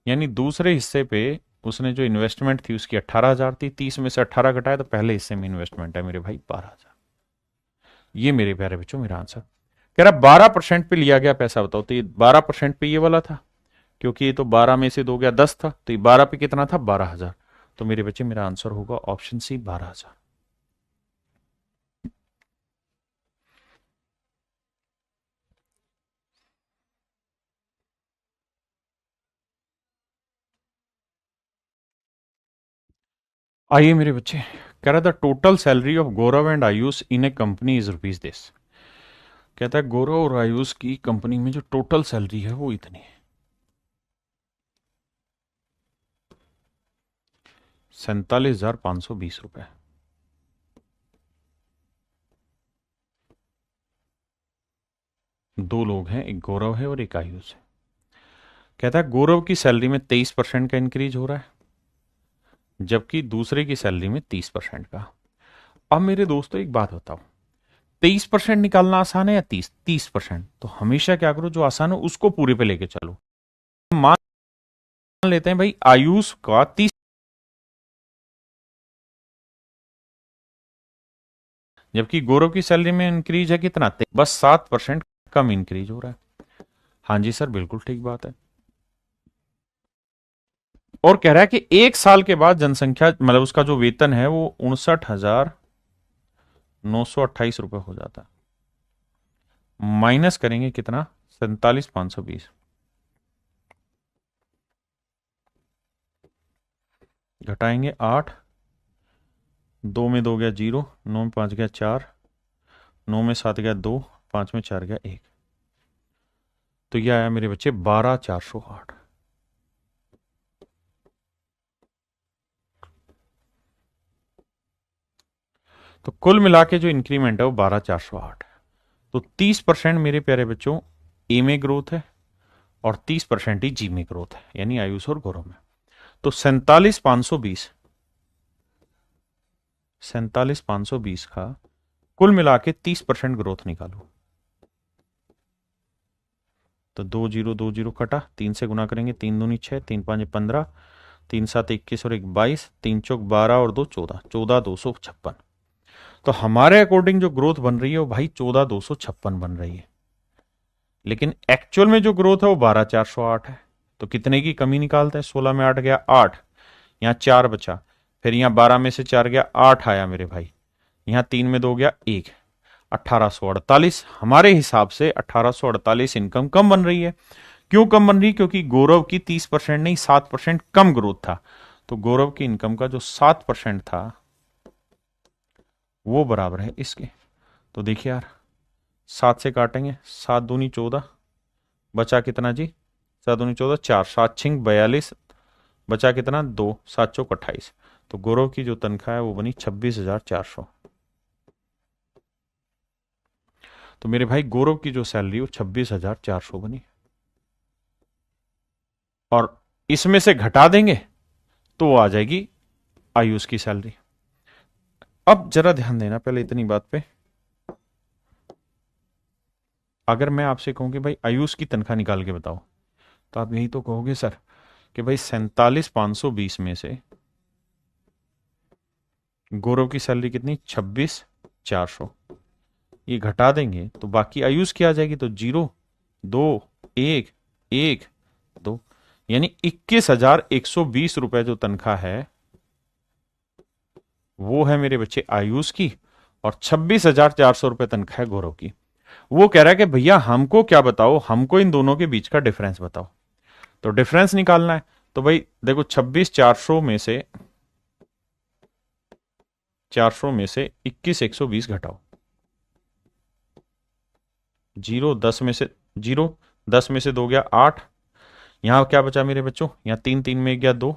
यानी दूसरे हिस्से पे उसने जो इन्वेस्टमेंट थी उसकी 18,000 थी, 30 में से 18 घटाए तो पहले हिस्से में इन्वेस्टमेंट है मेरे भाई 12,000। ये मेरे प्यारे बच्चों मेरा आंसर। कह रहा 12% पे लिया गया पैसा, बताओ तो ये 12% पे ये वाला था, क्योंकि ये तो 12 में से 2 गया 10 था, तो ये 12 पे कितना था, 12,000। तो मेरे बच्चे मेरा आंसर होगा ऑप्शन सी, 12,000। आइए मेरे बच्चे, कह रहा था total salary of Gaurav and Ayush in A company is rupees this. कहता है गौरव और आयुष की कंपनी में जो टोटल सैलरी है वो इतनी है, 47,520 रुपए। दो लोग हैं, एक गौरव है और एक आयुष है। कहता है गौरव की सैलरी में 23% का इंक्रीज हो रहा है, जबकि दूसरे की सैलरी में 30% का। अब मेरे दोस्तों एक बात बताओ, 23% निकालना आसान है या 30%? तो हमेशा क्या करो, जो आसान हो उसको पूरे पे लेके चलो। मान लेते हैं भाई आयुष का 30, जबकि गौरव की सैलरी में इंक्रीज है कितना, बस 7% कम इंक्रीज हो रहा है। हाँ जी सर बिल्कुल ठीक बात है। और कह रहा है कि 1 साल के बाद जनसंख्या मतलब उसका जो वेतन है वो 59,928 रुपए हो जाता है। माइनस करेंगे कितना, 47,520, घटाएंगे 8, 2 में 2 गया 0, 9 में 5 गया 4, 9 में 7 गया 2, 5 में 4 गया 1, तो यह आया मेरे बच्चे 12,408। तो कुल मिला के जो इंक्रीमेंट है वो 12,408 है। तो 30% मेरे प्यारे बच्चों ए में ग्रोथ है और 30% ही जी में ग्रोथ है, यानी आयुष और गौरव में। तो 47,520 का कुल मिला के 30% ग्रोथ निकालो। तो 2 0 कटा, 3 से गुना करेंगे, 3 दूनी 6, 3 5 15, 3 7 21 और 1 22, 3 चौक 12 और 2 14, 14,256। तो हमारे अकॉर्डिंग जो ग्रोथ बन रही है वो भाई 14,256 बन रही है, लेकिन एक्चुअल में जो ग्रोथ है वो 12,408 है। तो कितने की कमी निकालते हैं, 16 में 8 गया 8, यहां 4 बचा, फिर यहां 12 में से 4 गया 8 आया मेरे भाई, यहां 3 में 2 गया 1, 1848। हमारे हिसाब से 1848 इनकम कम बन रही है, क्यों कम बन रही? क्योंकि गौरव की 30% नहीं 7% कम ग्रोथ था। तो गौरव की इनकम का जो 7% था वो बराबर है इसके। तो देखिए यार, 7 से काटेंगे, 7 दूनी 14, बचा कितना जी? 7 दूनी 14, 4, 7 छिंग 42, बचा कितना? 2, 7 चौक 28। तो गौरव की जो तनख्वाह है वो बनी 26,400। तो मेरे भाई गौरव की जो सैलरी वो 26,400 बनी। और इसमें से घटा देंगे तो वो आ जाएगी आयुष की सैलरी। अब जरा ध्यान देना पहले इतनी बात पे। अगर मैं आपसे कहूं कि भाई आयुष की तनख्वाह निकाल के बताओ, तो आप यही तो कहोगे सर कि भाई 47,520 में से गौरव की सैलरी कितनी? 26,400। ये घटा देंगे तो बाकी आयुष की आ जाएगी। तो 0, 2, 1, 1, 2, यानी 21,120 रुपए जो तनख्वाह है वो है मेरे बच्चे आयुष की, और 26,400 रुपए तनख्वाह है गौरव की। वो कह रहा है कि भैया हमको क्या बताओ, हमको इन दोनों के बीच का डिफरेंस बताओ। तो डिफरेंस निकालना है। तो भाई देखो 26,400 में से 21,120 घटाओ। 0, 10 में से 0, 10 में से 2 गया 8। यहां क्या बचा मेरे बच्चों? यहां 3, 3 में गया 2।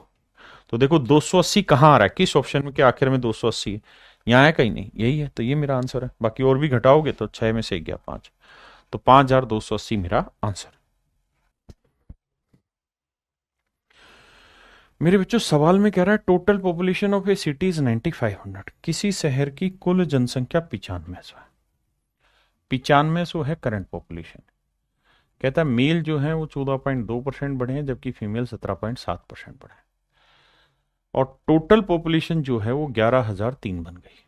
तो देखो 280 कहां आ रहा है, किस ऑप्शन में के आखिर में 280 है? यहां है कहीं नहीं, यही है। तो ये मेरा आंसर है। बाकी और भी घटाओगे तो 6 में से 1 गया 5। तो 5,280 मेरा आंसर। मेरे बच्चों सवाल में कह रहा है total population of A city is 9500। किसी शहर की कुल जनसंख्या 9500 है। 9500 है करंट पॉपुलेशन। कहता है मेल जो है वो 14.2% बढ़े हैं, जबकि फीमेल 17.7% बढ़े हैं। और टोटल पॉपुलेशन जो है वो 11,003 बन गई।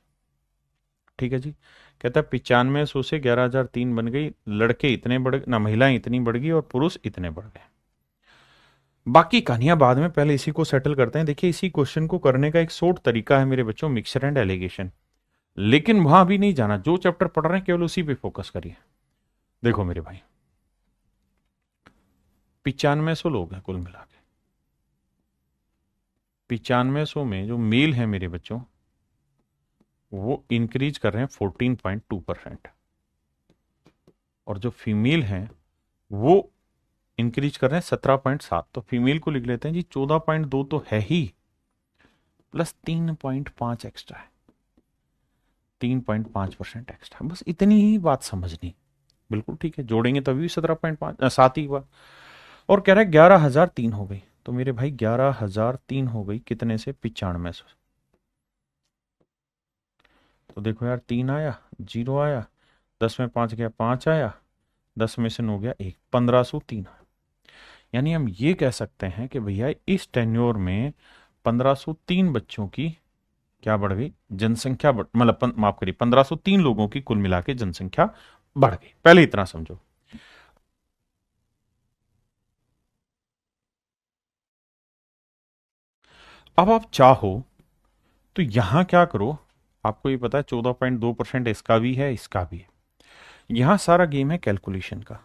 ठीक है जी। कहता है 9500 से 11,003 बन गई। लड़के इतने बढ़ ना, महिलाएं इतनी बढ़ गई और पुरुष इतने बढ़ गए। बाकी कहानियां बाद में, पहले इसी को सेटल करते हैं। देखिए इसी क्वेश्चन को करने का एक शॉर्ट तरीका है मेरे बच्चों, मिक्सचर एंड एलिगेशन। लेकिन वहां भी नहीं जाना, जो चैप्टर पढ़ रहे हैं केवल उसी पे फोकस करिए। देखो मेरे भाई 9500 लोग हैं कुल मिला के। 9500 में जो मेल है मेरे बच्चों वो इंक्रीज कर रहे हैं 14.2%, और जो फीमेल हैं वो इंक्रीज कर रहे हैं 17.7। तो फीमेल को लिख लेते हैं जी 14.2 तो है ही, प्लस 3.5 एक्स्ट्रा है, 3.5% एक्स्ट्रा। बस इतनी ही बात समझनी। बिल्कुल ठीक है, जोड़ेंगे तभी 17.5 7 ही हुआ। और कह रहा है 11,003 हो गई। तो मेरे भाई 11,003 हो गई कितने से? 95 से। तो देखो यार 3 आया, 0 आया, 10 में 5 गया 5 आया, 10 में से 9 गया 1, 1503 आया। यानी हम ये कह सकते हैं कि भैया इस टेन्योर में 1503 बच्चों की क्या बढ़ गई? जनसंख्या मतलब माफ करिए 1503 लोगों की कुल मिला के जनसंख्या बढ़ गई। पहले इतना समझो। अब आप चाहो तो यहां क्या करो, आपको ये पता है 14.2% इसका भी है इसका भी है। यहां सारा गेम है कैलकुलेशन का।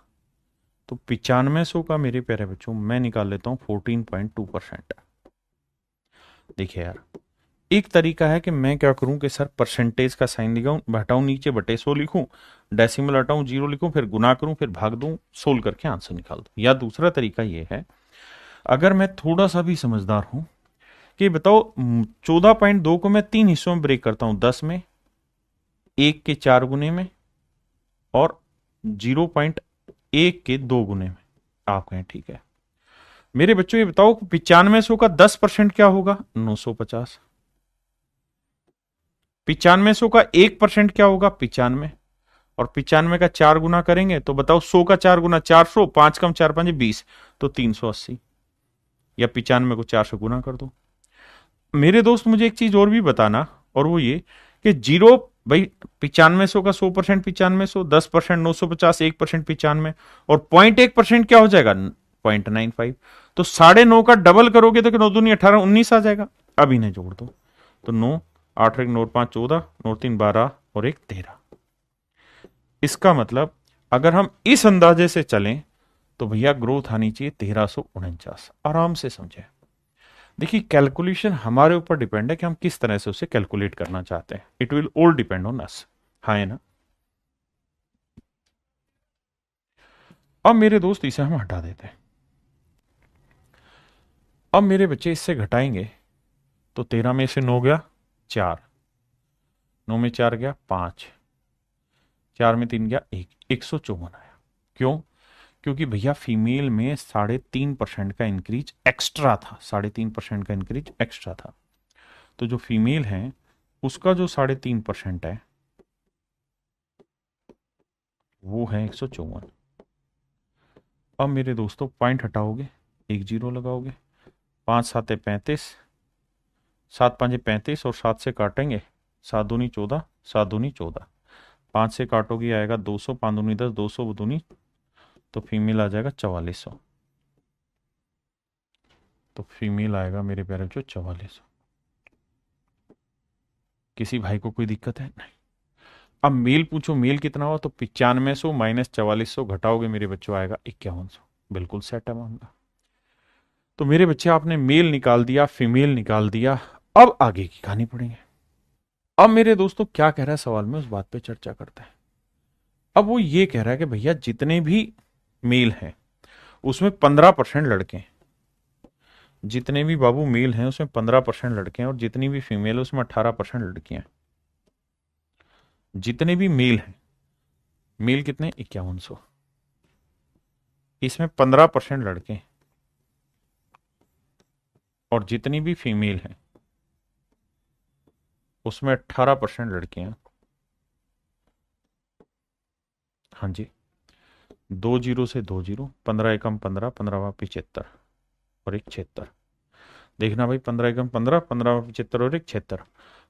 तो 9500 का मेरे प्यारे बच्चों मैं निकाल लेता हूं 14.2%। देखिए यार एक तरीका है कि मैं क्या करूं कि सर परसेंटेज का साइन लिखाऊं, हटाऊं नीचे बटे 100 लिखूं, डेसिमल हटाऊं 0 लिखूं, फिर गुना करूं, फिर भाग दूं, सोल्व करके आंसर निकाल दूं। या दूसरा तरीका यह है, अगर मैं थोड़ा सा भी समझदार हूं, कि बताओ 14.2 को मैं 3 हिस्सों में ब्रेक करता हूं, 10 में, 1 के 4 गुने में, और 0.1 के 2 गुने में। आप कहें ठीक है। मेरे बच्चों ये बताओ 9500 का 10% क्या होगा? 950। 9500 का 1% क्या होगा? 95। और 95 का 4 गुना करेंगे तो बताओ 100 का 4 गुना 400, 5 कम 4 5 20, तो 380। या 95 को 4 से गुना कर दो। मेरे दोस्त मुझे एक चीज और भी बताना, और वो ये कि जीरो भाई 9500 का 100% 9500, 10% 950, 1% 95, और 0.1% क्या हो जाएगा? 0.95। तो 9.5 का डबल करोगे तो 9 दूनी 18, 19 आ जाएगा। अब इन्हें जोड़ दो तो 9, 8 1 9 5 14, 9 3 12 और 1 13। इसका मतलब अगर हम इस अंदाजे से चलें तो भैया ग्रोथ आनी चाहिए 1349। आराम से समझे। देखिए कैलकुलेशन हमारे ऊपर डिपेंड है कि हम किस तरह से उसे कैलकुलेट करना चाहते हैं। It will all depend on us. हाँ है ना। अब मेरे दोस्त इसे हम हटा देते हैं। अब मेरे बच्चे इससे घटाएंगे तो 13 में से 9 गया 4, 9 में 4 गया 5, 4 में 3 गया 1, 154 आया। क्यों? क्योंकि भैया फीमेल में 3.5% का इंक्रीज एक्स्ट्रा था, 3.5% का इंक्रीज एक्स्ट्रा था। तो जो फीमेल है उसका जो 3.5% है वो है 154। अब मेरे दोस्तों पॉइंट हटाओगे, एक जीरो लगाओगे, 5 7 35, 7 5 35 और 7 से काटेंगे, 7 दूनी 14, 7 दूनी 14, 5 से काटोगे आएगा 200, 5 दूनी 10, 200 दूनी, तो फीमेल आ जाएगा 4400। तो फीमेल आएगा मेरे प्यारे बच्चों 4400। किसी भाई को कोई दिक्कत है? नहीं। अब मेल पूछो मेल कितना हुआ, तो 9500 माइनस 4400 घटाओगे मेरे बच्चों आएगा 5100। बिल्कुल सेट है मामला। तो मेरे बच्चे आपने मेल निकाल दिया, फीमेल निकाल दिया। अब आगे की कहानी पढ़ेंगे। अब मेरे दोस्तों क्या कह रहा है सवाल में, उस बात पे चर्चा करते हैं। अब वो ये कह रहा है कि भैया जितने भी मेल हैं उसमें 15% लड़के हैं। जितने भी बाबू मेल हैं उसमें 15% लड़के हैं और जितनी भी फीमेल है उसमें 18% लड़कियां हैं। जितने भी मेल हैं, मेल कितने 5100, इसमें 15% लड़के हैं और जितनी भी फीमेल हैं उसमें 18% लड़कियां। हाँ जी, 2 जीरो से 2 जीरो, 15 एकम 15, 15 75 और एक 76। देखना भाई 15 एकम 15, 15 75 और एक 76।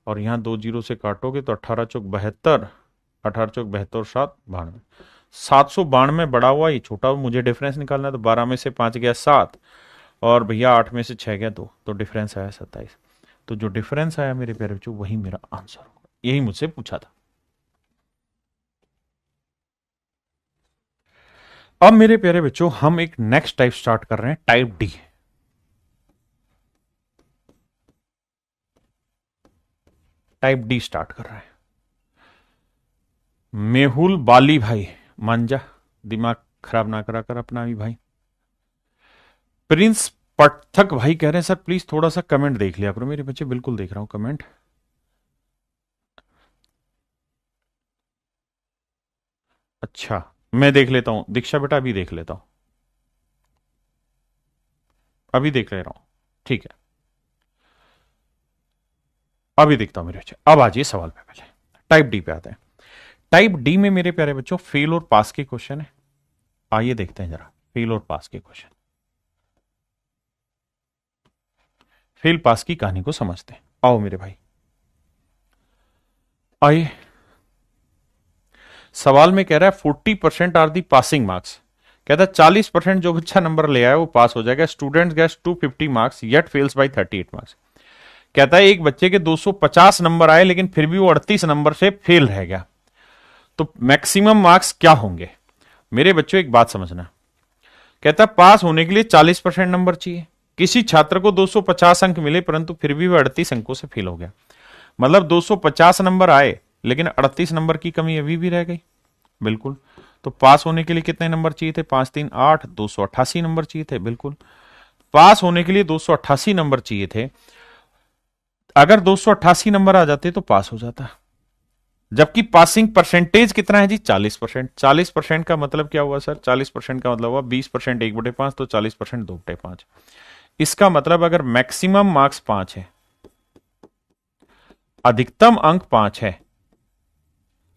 और यहाँ 2 जीरो से काटोगे तो 18 चौक 72, 18 चौक 72, 7 92, 792 बड़ा हुआ ये छोटा हुआ। मुझे डिफरेंस निकालना है तो 12 में से 5 गया 7 और भैया 8 में से 6 गया 2, तो डिफरेंस आया 27। तो जो डिफरेंस आया मेरे प्यारे बच्चों वही मेरा आंसर होगा। यही मुझसे पूछा था। अब मेरे प्यारे बच्चों हम एक नेक्स्ट टाइप स्टार्ट कर रहे हैं, type D. Type D start कर रहे हैं। मेहुल बाली भाई मान जा, दिमाग खराब ना करा कर अपना भी भाई। प्रिंस पटथक भाई कह रहे हैं सर प्लीज थोड़ा सा कमेंट देख लिया करो। मेरे बच्चे बिल्कुल देख रहा हूं कमेंट। अच्छा मैं देख लेता हूं दीक्षा बेटा, अभी देख लेता हूं, अभी देख ले रहा हूं। ठीक है अभी देखता हूं मेरे बच्चे। अब आ जाइए सवाल पे, पहले टाइप डी पे आते हैं। टाइप डी में मेरे प्यारे बच्चों फेल और पास के क्वेश्चन है। आइए देखते हैं जरा फेल और पास के क्वेश्चन। फेल पास की कहानी को समझते हैं। आओ मेरे भाई आइए। सवाल में कह रहा है 40% आर दी पासिंग मार्क्स। कहता है 40% जो बच्चा नंबर ले आया वो पास हो जाएगा। Student gets 250 marks yet fails by 38 marks. कहता है एक बच्चे के 250 नंबर आए लेकिन फिर भी वो 38 नंबर से फेल रह गया, तो मैक्सिमम मार्क्स क्या होंगे? मेरे बच्चों एक बात समझना, कहता है पास होने के लिए 40% नंबर चाहिए। किसी छात्र को 250 अंक मिले परंतु फिर भी वह 38 अंकों से फेल हो गया। मतलब 250 नंबर आए लेकिन 38 नंबर की कमी अभी भी रह गई। बिल्कुल। तो पास होने के लिए कितने नंबर चाहिए थे? 5 3 8, 288 नंबर चाहिए थे। बिल्कुल। पास होने के लिए 288 नंबर चाहिए थे। अगर 288 नंबर आ जाते तो पास हो जाता। जबकि पासिंग परसेंटेज कितना है जी? 40%। 40% का मतलब क्या हुआ सर? 40% का मतलब हुआ 20% 1/5, तो 40% 2/5। इसका मतलब अगर मैक्सिमम मार्क्स 5 है, अधिकतम अंक 5 है,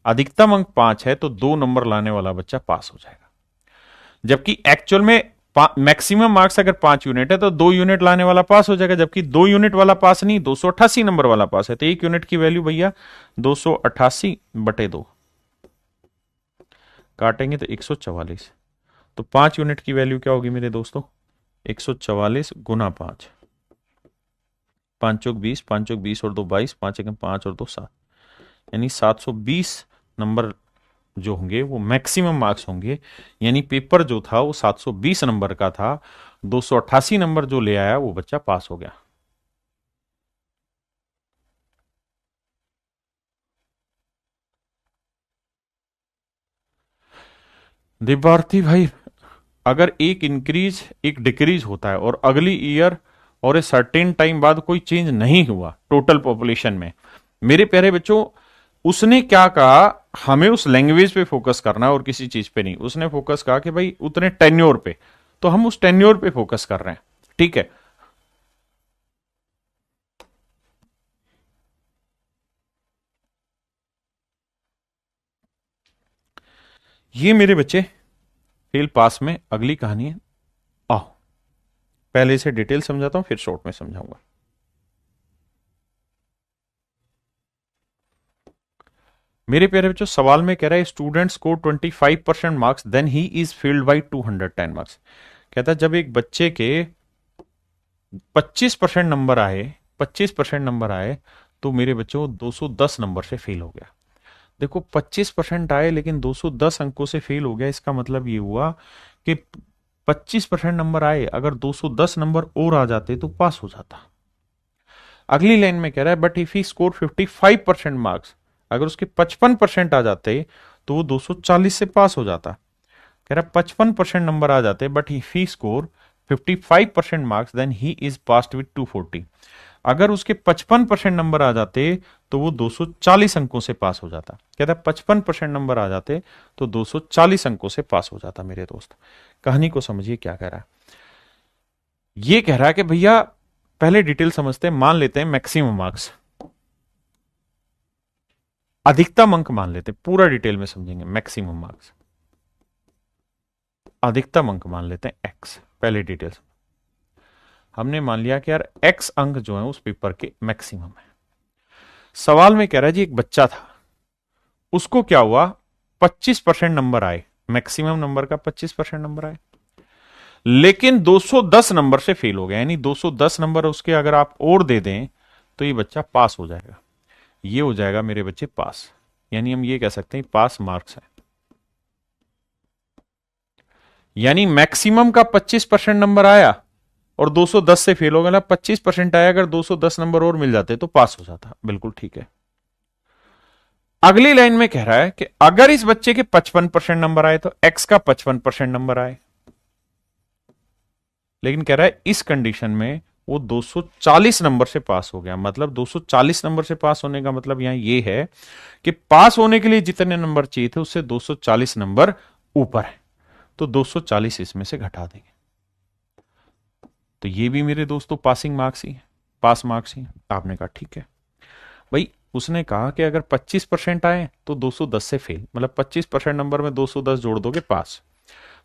अधिकतम अंक 5 है, तो 2 नंबर लाने वाला बच्चा पास हो जाएगा। जबकि एक्चुअल में मैक्सिमम मार्क्स अगर 5 यूनिट है तो 2 यूनिट लाने वाला पास हो जाएगा। जबकि 2 यूनिट वाला पास नहीं, 288 नंबर वाला पास है। तो 1 यूनिट की वैल्यू भैया 288/2 काटेंगे तो 144। तो 5 यूनिट की वैल्यू क्या होगी मेरे दोस्तों? 144 गुना 5, 5 चौक 20, 5 चौक 20 और 2 22, 5 एकम 5 और 2 7, यानी 720 नंबर जो होंगे वो मैक्सिमम मार्क्स होंगे। यानी पेपर जो था वो 720 नंबर का था, 288 नंबर जो ले आया वो बच्चा पास हो गया। देवार्थी भाई, अगर एक इंक्रीज एक डिक्रीज होता है और अगली ईयर और ए सर्टेन टाइम बाद कोई चेंज नहीं हुआ टोटल पॉपुलेशन में, मेरे प्यारे बच्चों, उसने क्या कहा, हमें उस लैंग्वेज पे फोकस करना है और किसी चीज पे नहीं। उसने फोकस कहा कि भाई उतने टेन्योर पे, तो हम उस टेन्योर पे फोकस कर रहे हैं। ठीक है, ये मेरे बच्चे फेल पास में अगली कहानी है। आओ पहले इसे डिटेल समझाता हूं, फिर शॉर्ट में समझाऊंगा। मेरे प्यारे बच्चों, सवाल में कह रहा है student score 25% marks then he is failed by 210 marks. कहता है जब एक बच्चे के 25% नंबर आए, 25% नंबर आए, तो मेरे बच्चों 210 नंबर से फेल हो गया। देखो 25% आए लेकिन 210 अंकों से फेल हो गया, इसका मतलब ये हुआ कि 25% नंबर आए, अगर 210 नंबर और आ जाते तो पास हो जाता। अगली लाइन में कह रहा है but if he score 55% marks, अगर उसके 55% आ जाते तो वो 240 से पास हो जाता। कह रहा 55% नंबर आ जाते but if he score 55% marks then he is passed with 240। अगर उसके 55% नंबर आ जाते तो वो 240 अंकों से पास हो जाता। कहता है 55% नंबर आ जाते तो 240 अंकों से पास हो जाता। मेरे दोस्त, कहानी को समझिए क्या कह रहा है। ये कह रहा है कि भैया पहले डिटेल समझते हैं, मान लेते हैं मैक्सिमम मार्क्स, अधिकतम अंक मान लेते हैं, पूरा डिटेल में समझेंगे। मैक्सिमम मार्क्स, अधिकतम अंक मान लेते हैं एक्स। पहले डिटेल हमने मान लिया कि यार एक्स अंक जो है उस पेपर के मैक्सिमम है। सवाल में कह रहा है जी एक बच्चा था, उसको क्या हुआ, 25% नंबर आए, मैक्सिमम नंबर का 25% नंबर आए, लेकिन 210 नंबर से फेल हो गया। यानी 210 नंबर उसके अगर आप और दे दें तो ये बच्चा पास हो जाएगा। ये हो जाएगा मेरे बच्चे पास। यानी हम ये कह सकते हैं पास मार्क्स है। यानी मैक्सिमम का 25% नंबर आया और 210 से फेल हो गया, 25% आया, अगर 210 नंबर और मिल जाते तो पास हो जाता। बिल्कुल ठीक है। अगली लाइन में कह रहा है कि अगर इस बच्चे के 55% नंबर आए तो एक्स का 55% नंबर आए, लेकिन कह रहा है इस कंडीशन में वो 240 नंबर से पास हो गया। मतलब 240 नंबर से पास होने का मतलब यहां ये है कि पास होने के लिए जितने नंबर चाहिए थे उससे 240 नंबर ऊपर है, तो 240 इसमें से घटा देंगे। तो ये भी मेरे दोस्तों पासिंग मार्क्स ही है, पास मार्क्स ही। आपने कहा ठीक है भाई। उसने कहा कि अगर 25% आए तो 210 से फेल, मतलब 25% नंबर में 210 जोड़ दोगे पास।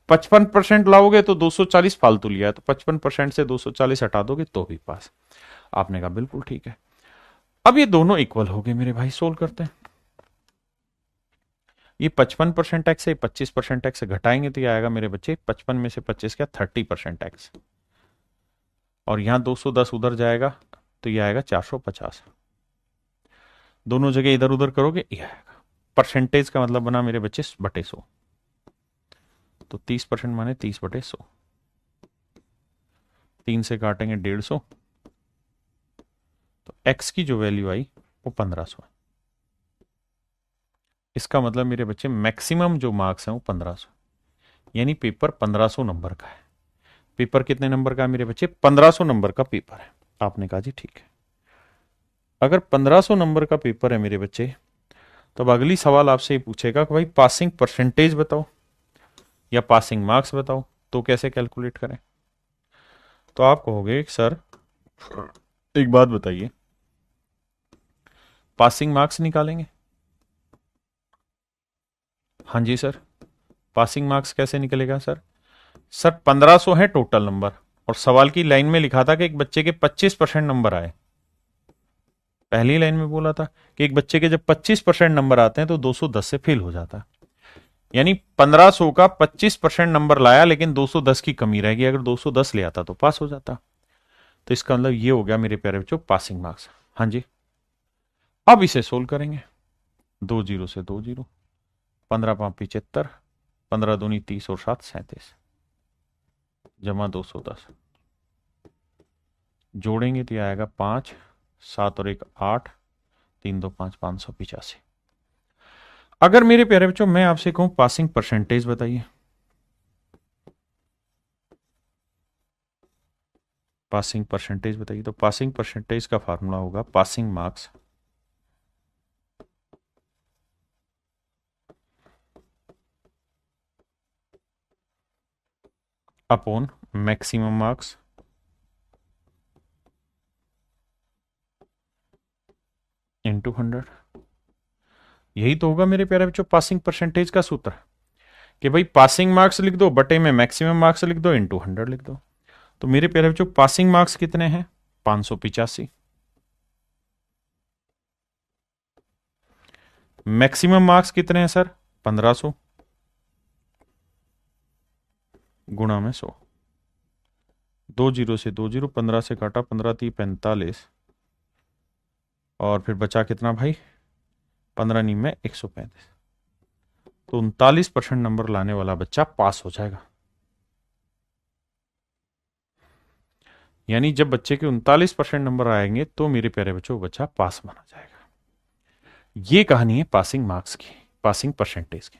55% लाओगे तो 240 फालतू लिया है, तो 55% से 240 हटा दोगे तो भी पास। आपने कहा बिल्कुल ठीक है। अब ये दोनों इक्वल हो गए मेरे भाई, सोल्व करते हैं। ये 55% टैक्स है, 25% टैक्स से घटाएंगे तो ये आएगा मेरे बच्चे 55 में से 25 क्या 30% टैक्स, और यहां 210 उधर जाएगा तो ये आएगा 450। दोनों जगह इधर उधर करोगे ये आएगा। परसेंटेज का मतलब बना मेरे बच्चे बटे 100, तो 30% माने 30/100। 3 से काटेंगे 150, तो x की जो वैल्यू आई वो 1500 है। इसका मतलब मेरे बच्चे मैक्सिमम जो मार्क्स हैं वो 1500, यानी पेपर 1500 नंबर का है। पेपर कितने नंबर का है मेरे बच्चे, 1500 नंबर का पेपर है। आपने कहा जी ठीक है। अगर 1500 नंबर का पेपर है मेरे बच्चे, तब अगली सवाल आपसे ये पूछेगा कि भाई पासिंग परसेंटेज बताओ या पासिंग मार्क्स बताओ, तो कैसे कैलकुलेट करें। तो आप कहोगे सर एक बात बताइए, पासिंग मार्क्स निकालेंगे। हाँ जी सर, पासिंग मार्क्स कैसे निकलेगा सर। सर 1500 है टोटल नंबर, और सवाल की लाइन में लिखा था कि एक बच्चे के 25% नंबर आए। पहली लाइन में बोला था कि एक बच्चे के जब 25% नंबर आते हैं तो 210 से फेल हो जाता है। यानी 1500 का 25% नंबर लाया, लेकिन 210 की कमी रहेगी, अगर 210 ले आता तो पास हो जाता। तो इसका मतलब ये हो गया मेरे प्यारे बच्चों पासिंग मार्क्स। हाँ जी, अब इसे सोल्व करेंगे। 2 जीरो से 2 जीरो, 15 5 75, 15 दूनी 30 और 7 37, जमा 210, जोड़ेंगे तो ये आएगा 5, 7 और 1 8, 3 2 5, 585। अगर मेरे प्यारे बच्चों मैं आपसे कहूं पासिंग परसेंटेज बताइए, पासिंग परसेंटेज बताइए, तो पासिंग परसेंटेज का फार्मूला होगा passing marks upon maximum marks into 100। यही तो होगा मेरे प्यारे बच्चों पासिंग परसेंटेज का सूत्र, कि भाई पासिंग मार्क्स लिख दो बटे में मैक्सिमम मार्क्स लिख दो इंटू 100 लिख दो। तो मेरे प्यारे बच्चों पासिंग मार्क्स कितने हैं? 585। मैक्सिमम मार्क्स कितने हैं सर? 1500 गुणा में 100, 2 जीरो से 2 जीरो, 15 से काटा, 15 3 45, और फिर बचा कितना भाई? 15 नी में 135। तो 39% नंबर लाने वाला बच्चा पास हो जाएगा। यानी जब बच्चे के 39% नंबर आएंगे तो मेरे प्यारे बच्चों बच्चा पास माना जाएगा। ये कहानी है पासिंग मार्क्स की, पासिंग परसेंटेज की।